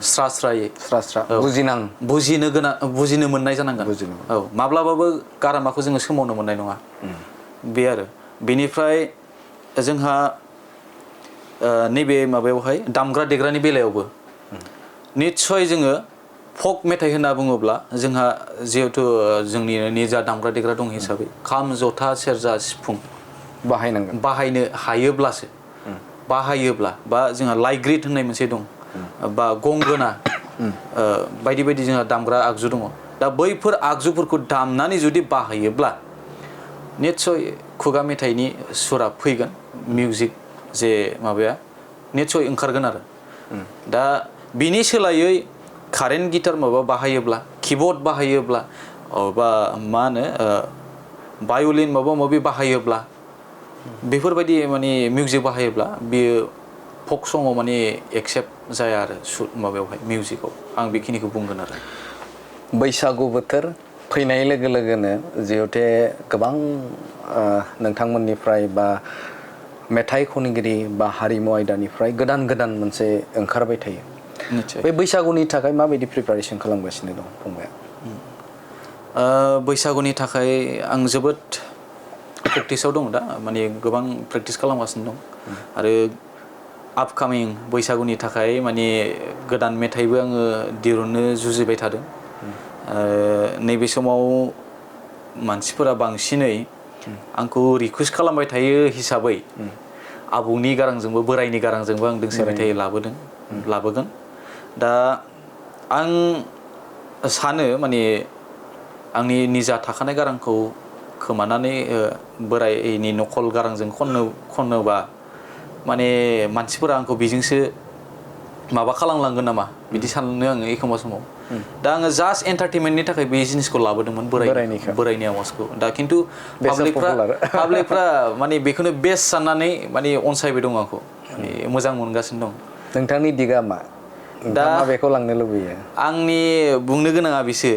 स्रा स्रायै बुजिनो मोननाय जानांगोन औ माब्लाबाबो गारामाखौ जोङो सोमावनो मोननाय नङा बे आरो बेनिफ्राय जोंहा नैबे माबायावहाय दामग्रा देग्रानि बेलायावबो निस्सय जोङो फक मेथाइ होनना बुङोब्ला जोंहा जिहेथु जोंनि निजा दामग्रा देग्रा दं हिसाबै खाम जथा सेरजा सिफुं बाहायनो हायोब्लासो बाहायोब्ला बा जोंहा लाइग्रिद होननाय मोनसे दं बा गंगोना बायदि बायदि जोंहा दामग्रा आगजु दङ दा बैफोर आगजुफोरखौ दामनानै जुदि बाहायोब्ला निस्सय खुगा मेथाइनि सुरा फैगोन मिउजिक जे माबाया निस्सय ओंखारगोन आरो दा बिनि सोलायै कारेन्ट गिटार माबा बाहायोब्ला किबर्ड बाहायोब्ला बा मा होनो भायलिन माबा माबि बाहायोब्ला बेफोरबायदि माने मिउजिक बाहायोब्ला बियो फक सङाव माने एक्सेप्ट जाया आरो माबायावहाय मिउजिकआव आं बेखिनिखौ बुंगोन आरो बैसागु बोथोर फैनाय लोगो लोगोनो जिहेतु गोबां नोंथांमोननिफ्राय बा मेथाइ खनगिरि बा हारिमु आयदानिफ्राय गोदान गोदान मोनसे ओंखारबाय थायो बे बैसागुनि थाखाय माबायदि प्रिपारेसन खालामगासिनो दं फंबाया बैसागुनि थाखाय आं जोबोद प्रेक्टिसाव दं दा माने गोबां प्रेक्टिस खालामगासिनो दं आरो आपकामिं बैसागुनि थाखाय माने गोदान मेथाइबो आङो दिरुननो जुजिबाय थादों नैबे समाव मानसिफोरा बांसिनै आंखौ रिकुवेस्ट खालामबाय थायो हिसाबै आबौनि गारांजोंबो बोरायनि गारांजोंबो आं दोंसे मेथाइ लाबोगोन दा आं सानो माने आंनि निजा थाखानाय गारांखौ खोमानानै बोरायनि नखल गारांजों खननोबा माने मानसिफोरा आंखौ बेजोंसो माबा खालामलांगोन नामा बिदि सानो आङो एखमबा समाव दा आङो जास्ट एन्टारटेनमेन्टनि थाखाय बे जिनिसखौ लाबोदोंमोन बोरायनि आवाजखौ दा खिन्थु पाब्लिकफ्रा माने बेखौनो बेस्ट साननानै माने अनसायबाय दं आंखौ माने मोजां मोनगासिनो दं नोंथांनि दिगा मा दा बेखौ लांनो लुबैयो आंनि बुंनो गोनाङा बिसो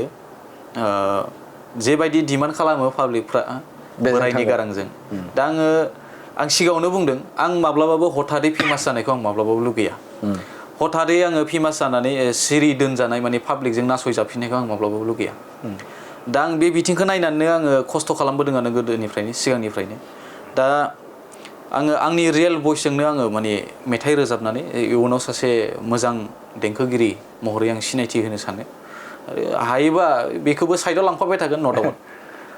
जेबायदि डिमान्ड खालामो पाब्लिकफ्रा बोरायनि गारांजों दा आं सिगाङावनो बुंदों आं माब्लाबाबो हथारै फेमास जानायखौ आं माब्लाबाबो लुगैया हथारै आङो फेमास जानानै सिरि दोनजानाय माने पाब्लिकजों नासयजाफिननायखौ आं माब्लाबाबो लुगैया दा आं बे बिथिंखौ नायनानैनो आङो खस्थ' खालामबोदोंआनो गोदोनिफ्रायनो सिगांनिफ्रायनो दा आङो आंनि रियेल भइसजोंनो आङो माने मेथाइ रोजाबनानै इयुनाव सासे मोजां देंखोगिरि महरै आं सिनायथि होनो सानो आरो हायोबा बेखौबो साइडआव लांफाबाय थागोन न डाउट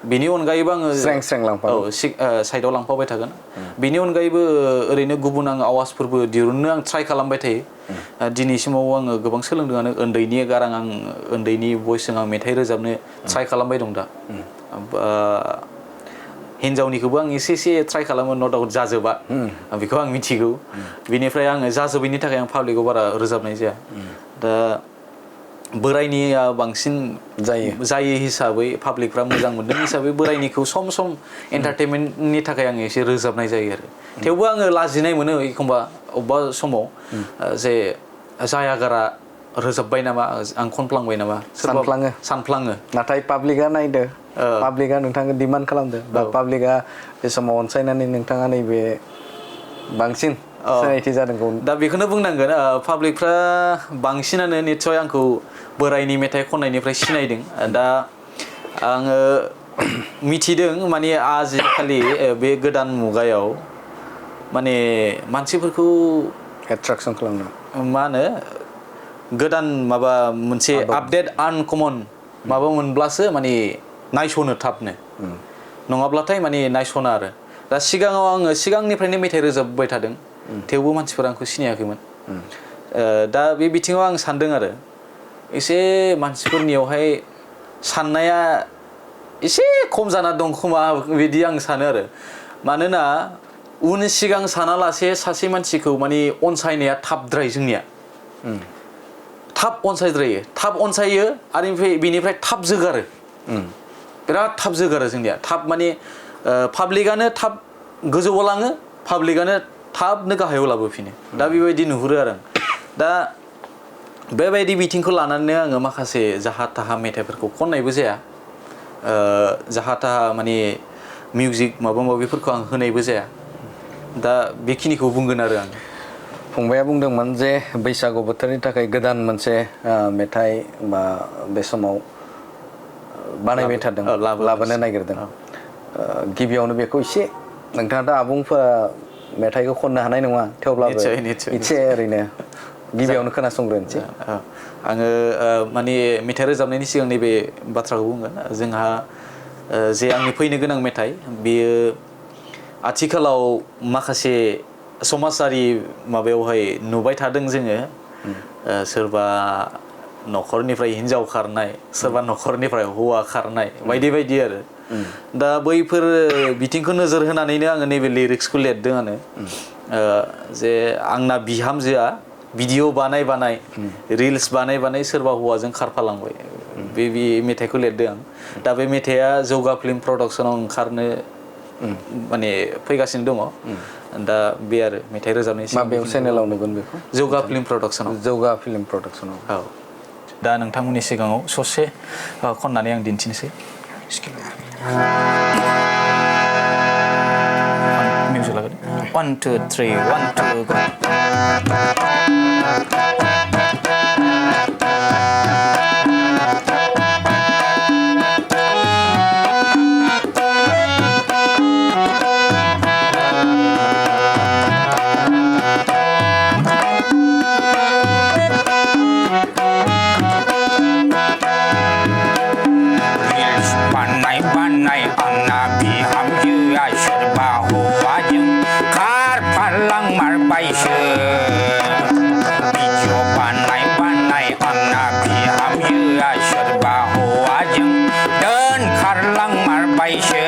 बेनि अनगायैबो आङो स्रें लांफागोन साइडआव लांफाबाय थागोन बेनि अनगायैबो ओरैनो गुबुन आं आवाजफोरबो दिरुननो आं ट्राइ खालामबाय थायो दिनैसिमाव आङो गोबां सोलोंदोंआनो उन्दैनि गारां आं उन्दैनि भइसजों आं मेथाइ रोजाबनो ट्राइ खालामबाय दं दा हिन्जावनिखौबो आं एसे ट्राइ खालामो न' डाउट जाजोबा बेखौ आं मिथिगौ बिनिफ्राय आङो जाजोबैनि थाखाय आं पाब्लिकआव बारा रोजाबनाय जाया दा बोरायनिया बांसिन जायो हिसाबै पाब्लिकफ्रा मोजां मोनदों हिसाबै बोरायनिखौ सम एन्टारटेनमेन्टनि थाखाय आङो एसे रोजाबनाय जायो आरो थेवबो आङो लाजिनाय मोनो एखमबा अबेबा समाव जे जायागारा रोजाबबाय नामा आं खनफ्लांबाय नामा सानफ्लाङो नाथाय पाब्लिकआ नायदो पाब्लिकआ नोंथांखौ डिमान्ड खालामदो बा पाब्लिकआ बे समाव अनसायनानै नोंथाङा नैबे बांसिन सिनायथि जादोंखौ दा बेखौनो बुंनांगोन पाब्लिकफ्रा बांसिनानो निस्सय आंखौ बोरायनि मेथाइ खननायनिफ्राय सिनायदों दा आङो मिथिदों माने आजिखालि बे गोदान मुगायाव माने मानसिफोरखौ एट्राकसन खालामनो मा होनो गोदान माबा मोनसे आपडेट आनकमन माबा मोनब्लासो माने नायस'नो थाबनो नङाब्लाथाय माने नायस'ना आरो दा सिगाङाव आङो सिगांनिफ्रायनो मेथाइ रोजाबबाय थादों थेवबो मानसिफोरा आंखौ सिनायाखैमोन दा बे बिथिङाव आं सानदों आरो एसे मानसिफोरनियावहाय साननाया एसे खम जाना दं खोमा बिदि आं सानो आरो मानोना उन सिगां सानालासे सासे मानसिखौ माने अनसायनाया थाबद्राय जोंनिया थाब अनसायद्रायो थाब अनसायो आरो बिनिफ्राय थाब जोगारो बिराद थाब जोगारो जोंनिया थाब माने पाब्लिकआनो थाब गोजौआव लाङो पाब्लिकआनो थाबनो गाहायाव लाबोफिनो दा बेबायदि नुहुरो आरो दा बेबायदि बिथिंखौ लानानै आङो माखासे जाहा थाहा मेथाइफोरखौ खननायबो जाया जाहा थाहा माने मिउजिक माबा माबिफोरखौ आं होनायबो जाया दा बेखिनिखौ बुंगोन आरो आं फंबाया बुंदोंमोन जे बैसागु बोथोरनि थाखाय गोदान मोनसे मेथाइ बा बे समाव बानायबाय थादों लाबोनो नागिरदों गिबियावनो बेखौ एसे नोंथाङा दा आबुंफोरा मेथाइखौ खननो हानाय नङा थेवब्लाबो एसे ओरैनो गिबियावनो खोनासंग्रोनोसै आङो माने मेथाइ रोजाबनायनि सिगां नैबे बाथ्राखौ बुंगोन जोंहा जे आंनि फैनो गोनां मेथाइ बेयो आथिखालाव माखासे समाजारि माबायावहाय नुबाय थादों जोङो सोरबा न'खरनिफ्राय हिन्जाव खारनाय सोरबा न'खरनिफ्राय हौवा खारनाय बायदि बायदि आरो दा बैफोर बिथिंखौ नोजोर होनानैनो आङो नैबे लिरिक्सखौ लिरदों आङो जे आंना बिहामजोआ भिडिअ बानाय रिल्स बानाय सोरबा हौवाजों खारफालांबाय बे मेथाइखौ लिरदों आं दा बे मेथाइआ जौगा फिल्म प्रडाक्सनाव ओंखारनो माने फैगासिनो दङ दा बे आरो मेथाइ रोजाबनाय माबेयाव चेनेलाव नुगोन बेखौ जौगा फिल्म प्रडाक्सनाव औ दा नोंथांमोननि सिगाङाव ससे खननानै आं दिन्थिनोसै मिउजिक लागोन 1 2 3 1 2 go बानाय आंना बिहामजोआ सोरबा हौवाजों खारफालां मारबायसो भिडिअ बानाय आंना बिहामजोआ सोरबा हौवाजों दोनखारलां मारबायसो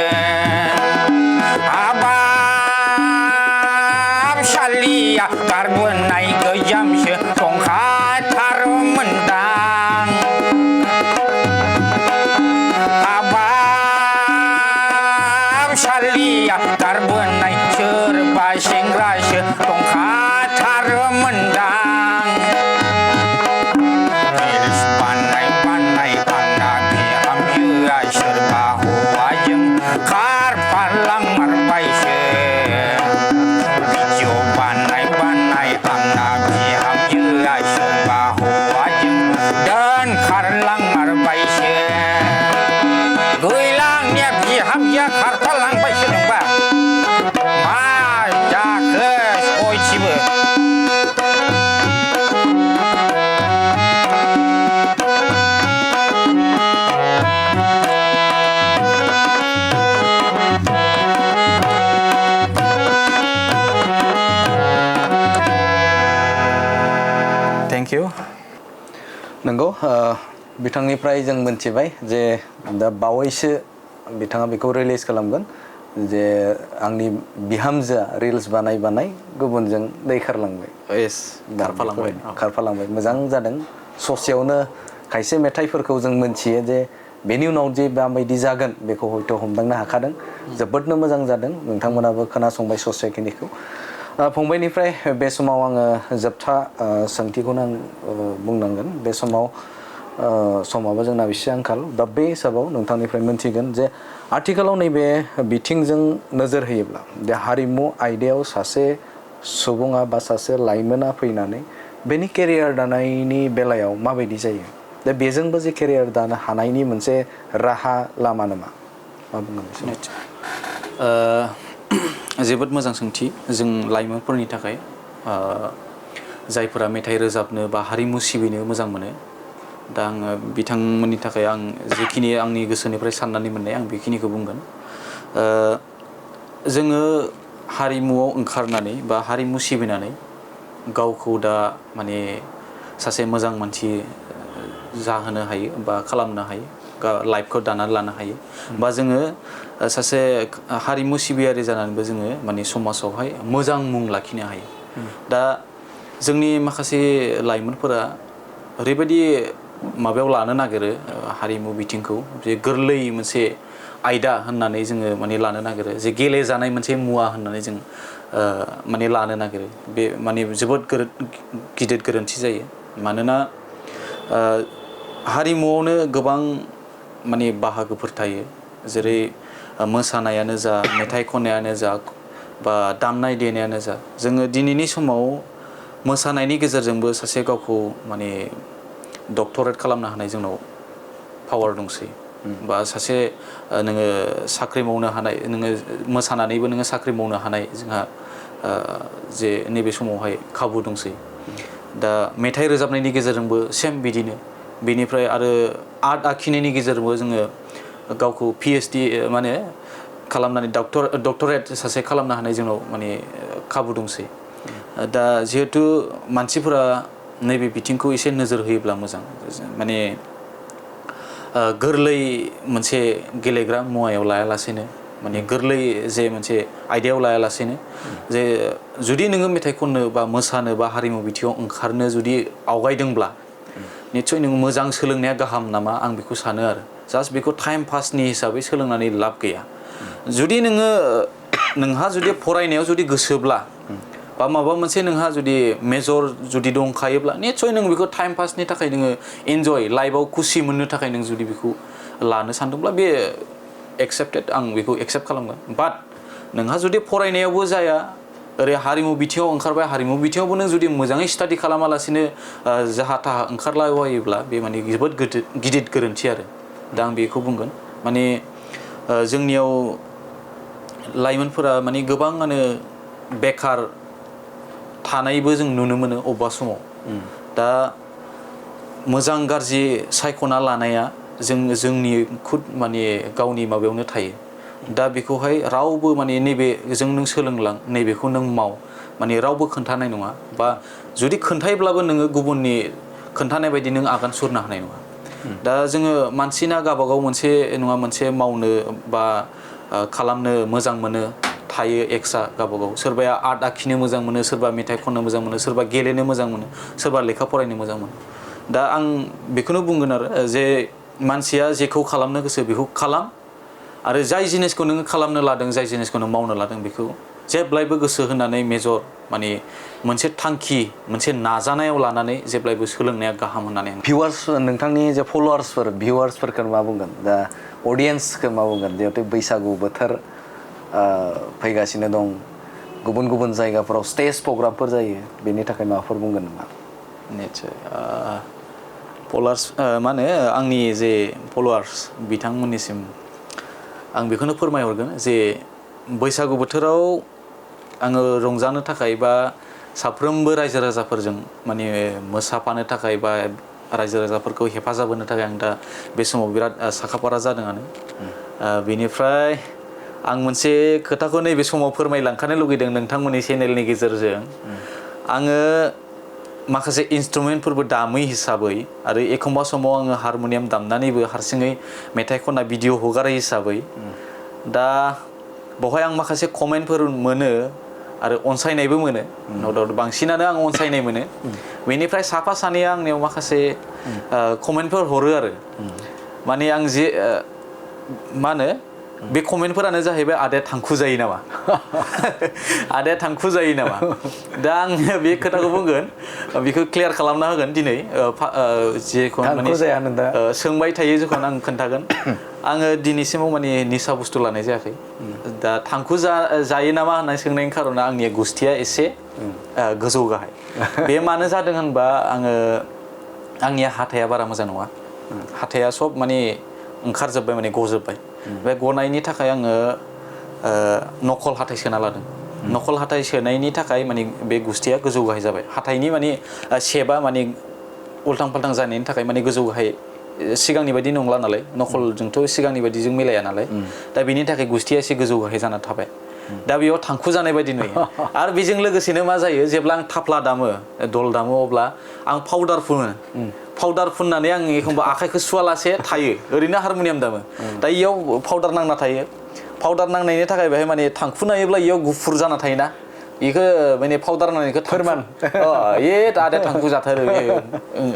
हाबाबसालिया गारबोनाय गोजामसो दंखाथारोमोनदां सालिया गारबोनाय सोरबा सेंग्रासो दंखाथारोमोनदां रिल्स बानाय आंना बिहामजोआ सोरबा हौवाजों खारफालां मारबायसो भिडिअ बानाय आंना बिहामजोआ सोरबा हौवाजों दोनखारलां मारबायसो गैलांनिया बिहामजोआ खारफालांबायसो नोंबा मा जाखो सयथिबो नंगौ बिथांनिफ्राय जों मोनथिबाय जे दा बावैसो बिथाङा बेखौ रिलिज खालामगोन जे आंनि बिहामजोआ रिल्स बानाय गुबुनजों दैखारलांबाय येस खारफालांबाय खारफालांबाय मोजां जादों ससेयावनो खायसे मेथाइफोरखौ जों मोनथियो जे बेनि उनाव जे माबायदि जागोन बेखौ हयथ' हमदांनो हाखादों जोबोदनो मोजां जादों नोंथांमोनाबो खोनासंबाय ससेखिनिखौ फंबायनिफ्राय बे समाव आङो जोबथा सोंथिखौनो आं बुंनांगोन बे समाव समाबो जोंना एसे आंखाल दा बे हिसाबाव नोंथांनिफ्राय मोनथिगोन जे आथिखालाव नैबे बिथिंजों नोजोर होयोब्ला बे हारिमु आयदायाव सासे सुबुङा बा सासे लाइमोना फैनानै बेनि केरियार दानायनि बेलायाव माबायदि जायो दा बेजोंबो जे केरियार दानो हानायनि मोनसे राहा लामा नामा मा बुंगोन जोबोद मोजां सोंथि जों लाइमोनफोरनि थाखाय जायफोरा मेथाइ रोजाबनो बा हारिमु सिबिनो मोजां मोनो दा आङो बिथांमोननि थाखाय आं जेखिनि आंनि गोसोनिफ्राय साननानै मोननाय आं बेखिनिखौ बुंगोन जोङो हारिमुआव ओंखारनानै बा हारिमु सिबिनानै गावखौ दा माने सासे मोजां मानसि जाहोनो हायो बा खालामनो हायो लाइफखौ दानानै लानो हायो बा जोङो सासे हारिमु सिबियारि जानानैबो जोङो माने समाजावहाय मोजां मुं लाखिनो हायो दा जोंनि माखासे लाइमोनफोरा ओरैबायदि माबायाव लानो नागिरो हारिमु बिथिंखौ जे गोरलै मोनसे आयदा होननानै जोङो माने लानो नागिरो जे गेलेजानाय मोनसे मुवा होननानै जों माने लानो नागिरो बे माने जोबोद गिदिर गोरोन्थि जायो मानोना हारिमुआवनो गोबां माने बाहागोफोर थायो जेरै मोसानायानो जा मेथाइ खननायानो जा बा दामनाय देनायानो जा जोङो दिनैनि समाव मोसानायनि गेजेरजोंबो सासे गावखौ माने डक्टरेट खालामनो हानाय जोंनाव पावार दंसै बा सासे नोङो साख्रि मावनो हानाय नोङो मोसानानैबो नोङो साख्रि मावनो हानाय जोंहा जे नैबे समावहाय खाबु दंसै दा मेथाइ रोजाबनायनि गेजेरजोंबो सेम बिदिनो बेनिफ्राय आरो आर्ट आखिनायनि गेजेरजोंबो जोङो गावखौ PhD माने खालामनानै डक्टरेट सासे खालामनो हानाय जोंनाव माने खाबु दंसै दा जिहेथु मानसिफोरा नैबे बिथिंखौ एसे नोजोर होयोब्ला मोजां माने गोरलै मोनसे गेलेग्रा मुवायाव लायालासेनो माने गोरलै जे मोनसे आयदायाव लायालासेनो जे जुदि नोङो मेथाइ खननो बा मोसानो बा हारिमु बिथिङाव ओंखारनो जुदि आवगायदोंब्ला निस्सय नोङो मोजां सोलोंनाया गाहाम नामा आं बेखौ सानो आरो जास्ट बेखौ टाइम पासनि हिसाबै सोलोंनानै लाब गैया जुदि नोंहा जुदि फरायनायाव जुदि गोसोब्ला बा माबा मोनसे नोंहा जुदि मेजर जुदि दंखायोब्ला निस्सय नों बेखौ टाइम पासनि थाखाय नोङो इन्जय लाइफआव खुसि मोननो थाखाय नों जुदि बेखौ लानो सानदोंब्ला बे एक्सेप्टेड आं बेखौ एक्सेप्ट खालामगोन बाट नोंहा जुदि फरायनायावबो जाया ओरै हारिमु बिथिङाव ओंखारबाय हारिमु बिथिङावबो नों जुदि मोजाङै स्टाडि खालामालासिनो जाहा थाहा ओंखारलाबायोब्ला बे माने जोबोद गिदिर गोरोन्थि आरो दा आं बेखौ बुंगोन माने जोंनियाव लाइमोनफोरा माने गोबाङानो बेखार थानायबो जों नुनो मोनो अबेबा समाव दा मोजां गाज्रि सायख'ना लानाया जोंनि खुद माने गावनि माबायावनो थायो दा बेखौहाय रावबो माने नैबे जों नों सोलोंलां नैबेखौ नों माव माने रावबो खोन्थानाय नङा बा जुदि खोन्थायोब्लाबो नोङो गुबुननि खोन्थानाय बायदि नों आगान सुरनो हानाय नङा दा जोङो मानसिना गावबागाव मोनसे नङा मोनसे मावनो बा खालामनो मोजां मोनो थायो एक्सट्रा गावबागाव सोरबाया आर्ट आखिनो मोजां मोनो सोरबा मेथाइ खननो मोजां मोनो सोरबा गेलेनो मोजां मोनो सोरबा लेखा फरायनो मोजां मोनो दा आं बेखौनो बुंगोन आरो जे मानसिया जेखौ खालामनो गोसो बेखौ खालाम आरो जाय जिनिसखौ नोङो खालामनो लादों जाय जिनिसखौ नों मावनो लादों बेखौ जेब्लायबो गोसो होनानै मेजर माने मोनसे थांखि मोनसे नाजानायाव लानानै जेब्लायबो सोलोंनाया गाहाम होननानै भिउवार्स नोंथांनि जे फलोवार्सफोर भिउवार्सफोरखौ मा बुंगोन दा अडियेन्सखौ मा बुंगोन जिहेतु बैसागु बोथोर फैगासिनो दं गुबुन गुबुन जायगाफोराव स्टेज प्रग्रामफोर जायो बेनि थाखाय माबाफोर बुंगोन नामा निस्सय फलोवार्स मा होनो आंनि जे फलोवार्स बिथांमोननिसिम आं बेखौनो फोरमायहरगोन जे बैसागु बोथोराव आङो रंजानो थाखाय बा साफ्रोमबो रायजो राजाफोरजों माने मोसाफानो थाखाय बा रायजो राजाफोरखौ हेफाजाब होनो थाखाय आं दा बे समाव बिराद साखाफारा जादोंआनो बेनिफ्राय आं मोनसे खोथाखौ नैबे समाव फोरमायलांखानो लुगैदों नोंथांमोननि चेनेलनि गेजेरजों आङो माखासे इन्सट्रुमेन्टफोरबो दामो हिसाबै आरो एखमबा समाव आङो हारम'नियाम दामनानैबो हारसिङै मेथाइ खनना भिडिअ हगारो हिसाबै दा बेवहाय आं माखासे कमेन्टफोर मोनो आरो अनसायनायबो मोनो न डाउट बांसिनानो आं अनसायनाय मोनो बेनिफ्राय साफा सानैया आंनियाव माखासे कमेन्टफोर हरो आरो माने आं जे मा होनो बे कमेन्टफोरानो जाहैबाय आदाया थांखु जायो नामा आदाया थांखु जायो नामा दा आं बे खोथाखौ बुंगोन बेखौ क्लियार खालामना होगोन दिनै जेखौ माने सोंबाय थायो जेखौ आं खोन्थागोन आङो दिनैसिमाव माने निसा बुस्थु लानाय जायाखै दा थांखु जायो नामा होननाय सोंनायनि खारना आंनि गुस्थिया एसे गोजौ गाहाय बे मानो जादों होनबा आङो आंनिया हाथाया बारा मोजां नङा हाथाया सब माने ओंखारजोब्बाय माने गजोब्बाय बे गनायनि थाखाय आङो नकल हाथाय सोना लादों नकल हाथाय सोनायनि थाखाय माने बे गुस्थिया गोजौ गाहाय जाबाय हाथायनि माने शेपआ माने उल्टां फाल्टां जानायनि थाखाय माने गोजौ गाहाय सिगांनि बायदि नंला नालाय नकलजोंथ' सिगांनि बायदिजों मिलाया नालाय दा बेनि थाखाय गुस्थिया एसे गोजौ गाहाय जाना थाबाय दा बेयाव थांखु जानाय बायदि नुयो आरो बेजों लोगोसेनो मा जायो जेब्ला आं थाफ्ला दामो दल दामो अब्ला आं पाउडार फुनो पाउडार फुननानै आं एखमबा आखाइखौ सुवालासे थायो ओरैनो हारम'नियाम दामो दा इयाव पाउडार नांना थायो पाउडार नांनायनि थाखाय बेहाय माने थांखु नायोब्ला इयाव गुफुर जाना थायोना बेखौ माने पाउडार नांनायखौ फोरमान आदाया थांखु जाथारो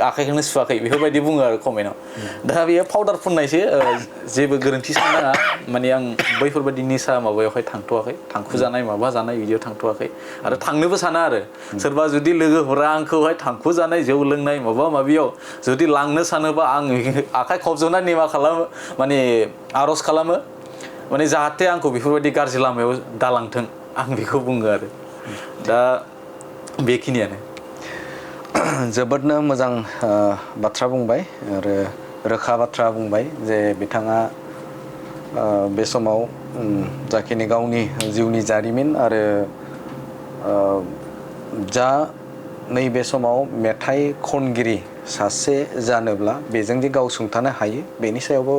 आखाइखौनो सुवाखै बेफोरबायदि बुङो आरो कमेन्टआव दा बेयो पाउडार फुननायसो जेबो गोरोन्थि साननाङा माने आं बैफोरबायदि निसा माबायावहाय थांथ'वाखै थांखु जानाय माबा जानाय बिदियाव थांथ'वाखै आरो थांनोबो साना आरो सोरबा जुदि लोगो हरा आंखौहाय थांखु जानाय जौ लोंनाय माबा माबियाव जुदि लांनो सानोबा आं आखाइ खबजोबना निमा खालामो माने आर'ज खालामो माने जाहाथे आंखौ बेफोरबायदि गाज्रि लामायाव दालांथों आं बेखौ बुङो आरो दा बेखिनियानो जोबोदनो मोजां बाथ्रा बुंबाय आरो रोखा बाथ्रा बुंबाय जे बिथाङा बे समाव जाखिनि गावनि जिउनि जारिमिन आरो जा नैबे समाव मेथाइ खनगिरि सासे जानोब्ला बेजों जे गाव सुंथानो हायो बेनि सायावबो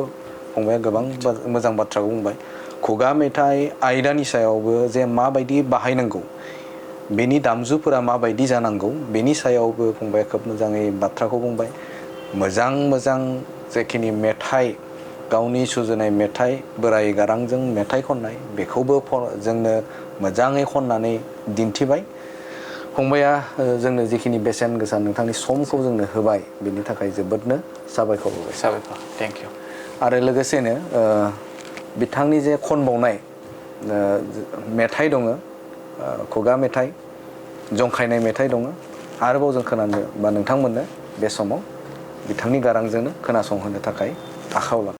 फंबाया गोबां मोजां बाथ्राखौ बुंबाय खुगा मेथाइ आयदानि सायावबो जे माबायदि बाहायनांगौ बेनि दामजुफोरा माबायदि जानांगौ बेनि सायावबो फंबाया खोब मोजाङै बाथ्राखौ बुंबाय मोजां मोजां जेखिनि मेथाइ गावनि सुजुनाय मेथाइ बोराइ गारांजों मेथाइ खननाय बेखौबो जोंनो मोजाङै खननानै दिन्थिबाय फंबाया जोंनो जिखिनि बेसेन गोसा नोंथांनि समखौ जोंनो होबाय बेनि थाखाय जोबोदनो साबायखर होबाय साबायखर थेंक इउ आरो लोगोसेनो बिथांनि जे खनबावनाय मेथाइ दङ खुगा मेथाइ जंखायनाय मेथाइ दङ आरोबाव जों खोनानो बा नोंथांमोननो बे समाव बिथांनि गारांजोंनो खोनासंहोनो थाखाय आखायाव लाबाय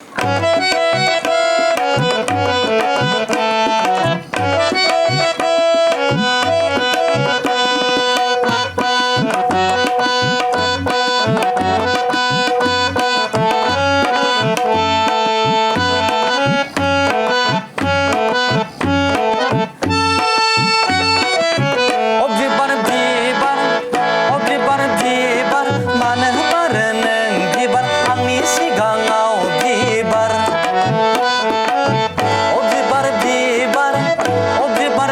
बिबार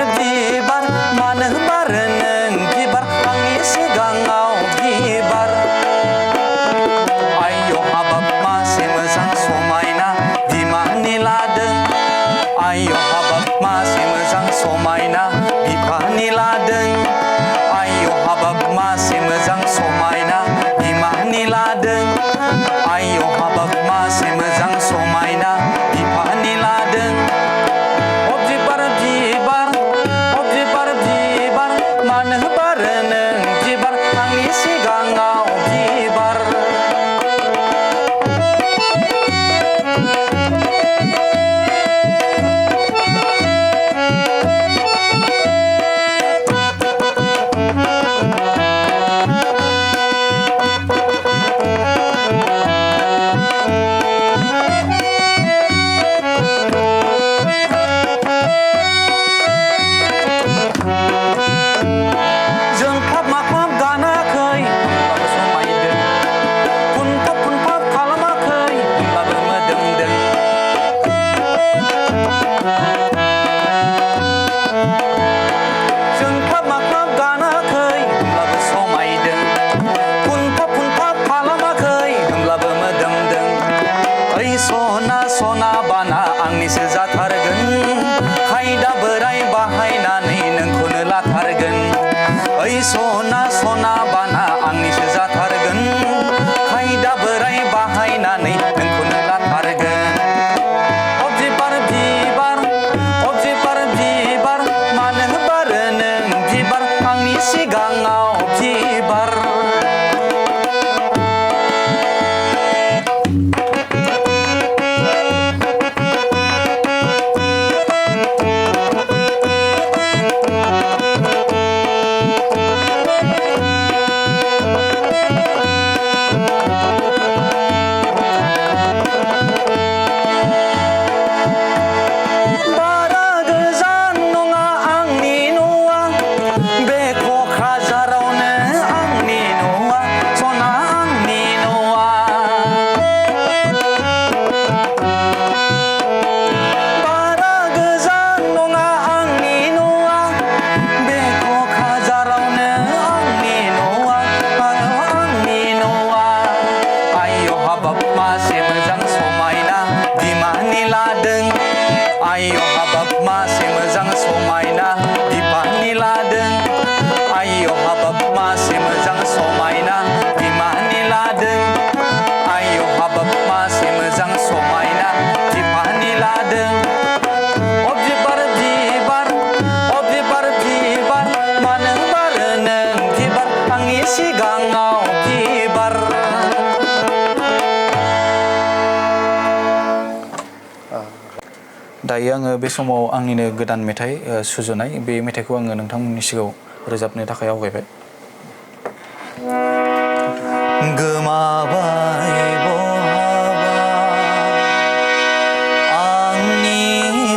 ओइ सना सना बाना आंनिसो जाथारगोन खायदा बोराय बाहायनानै नोंखौनो लाथारगोन ओइ सना सना बाना आंनिसो जाथारगोन खायदा बोराय बाहायनानै नोंखौनो लाथारगोन बिबार बिबार बिबार बिबार मानो बारो नों बिबार आंनि सिगाङाव बिबार दायो आङो बे समाव आंनिनो गोदान मेथाइ सुजुनाय बे मेथाइखौ आङो नोंथांमोननि सिगाङाव रोजाबनो थाखाय आवगायबाय गोमाबाय बहाबा आंनि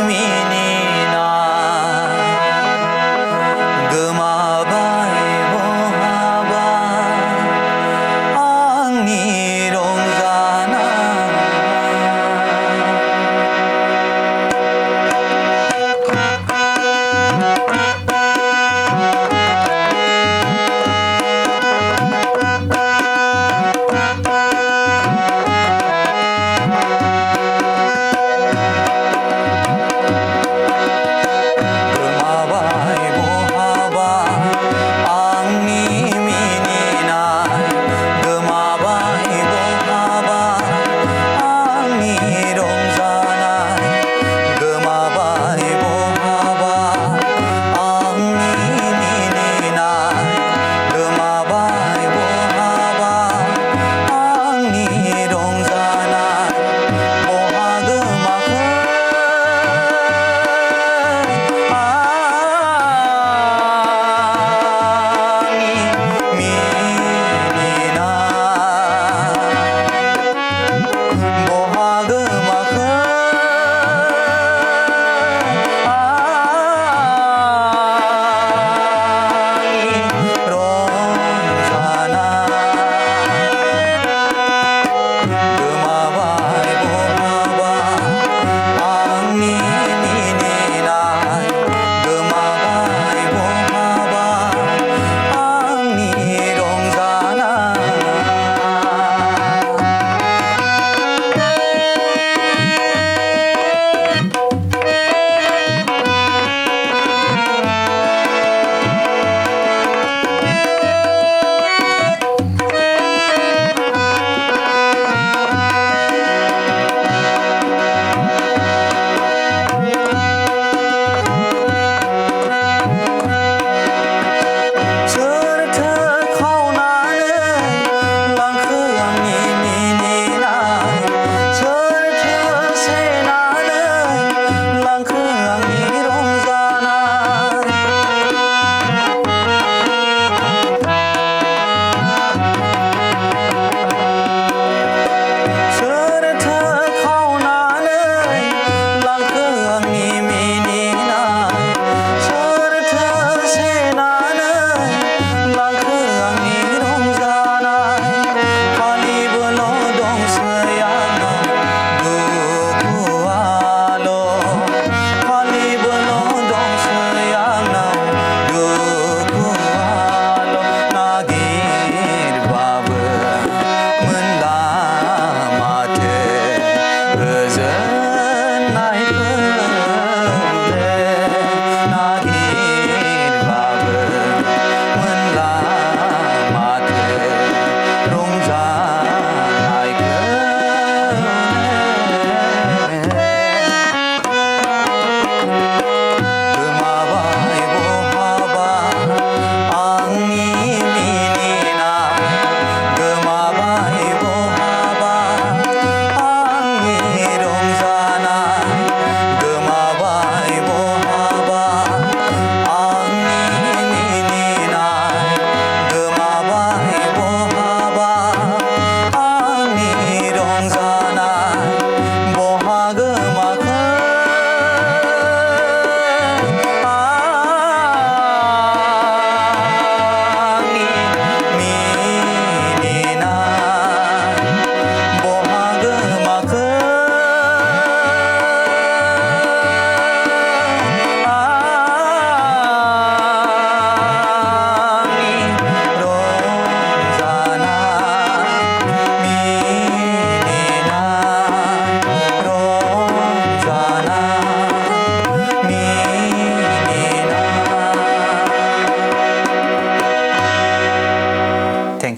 मिनिना गोमाबाय बहाबा आंनि रंजाना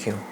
you.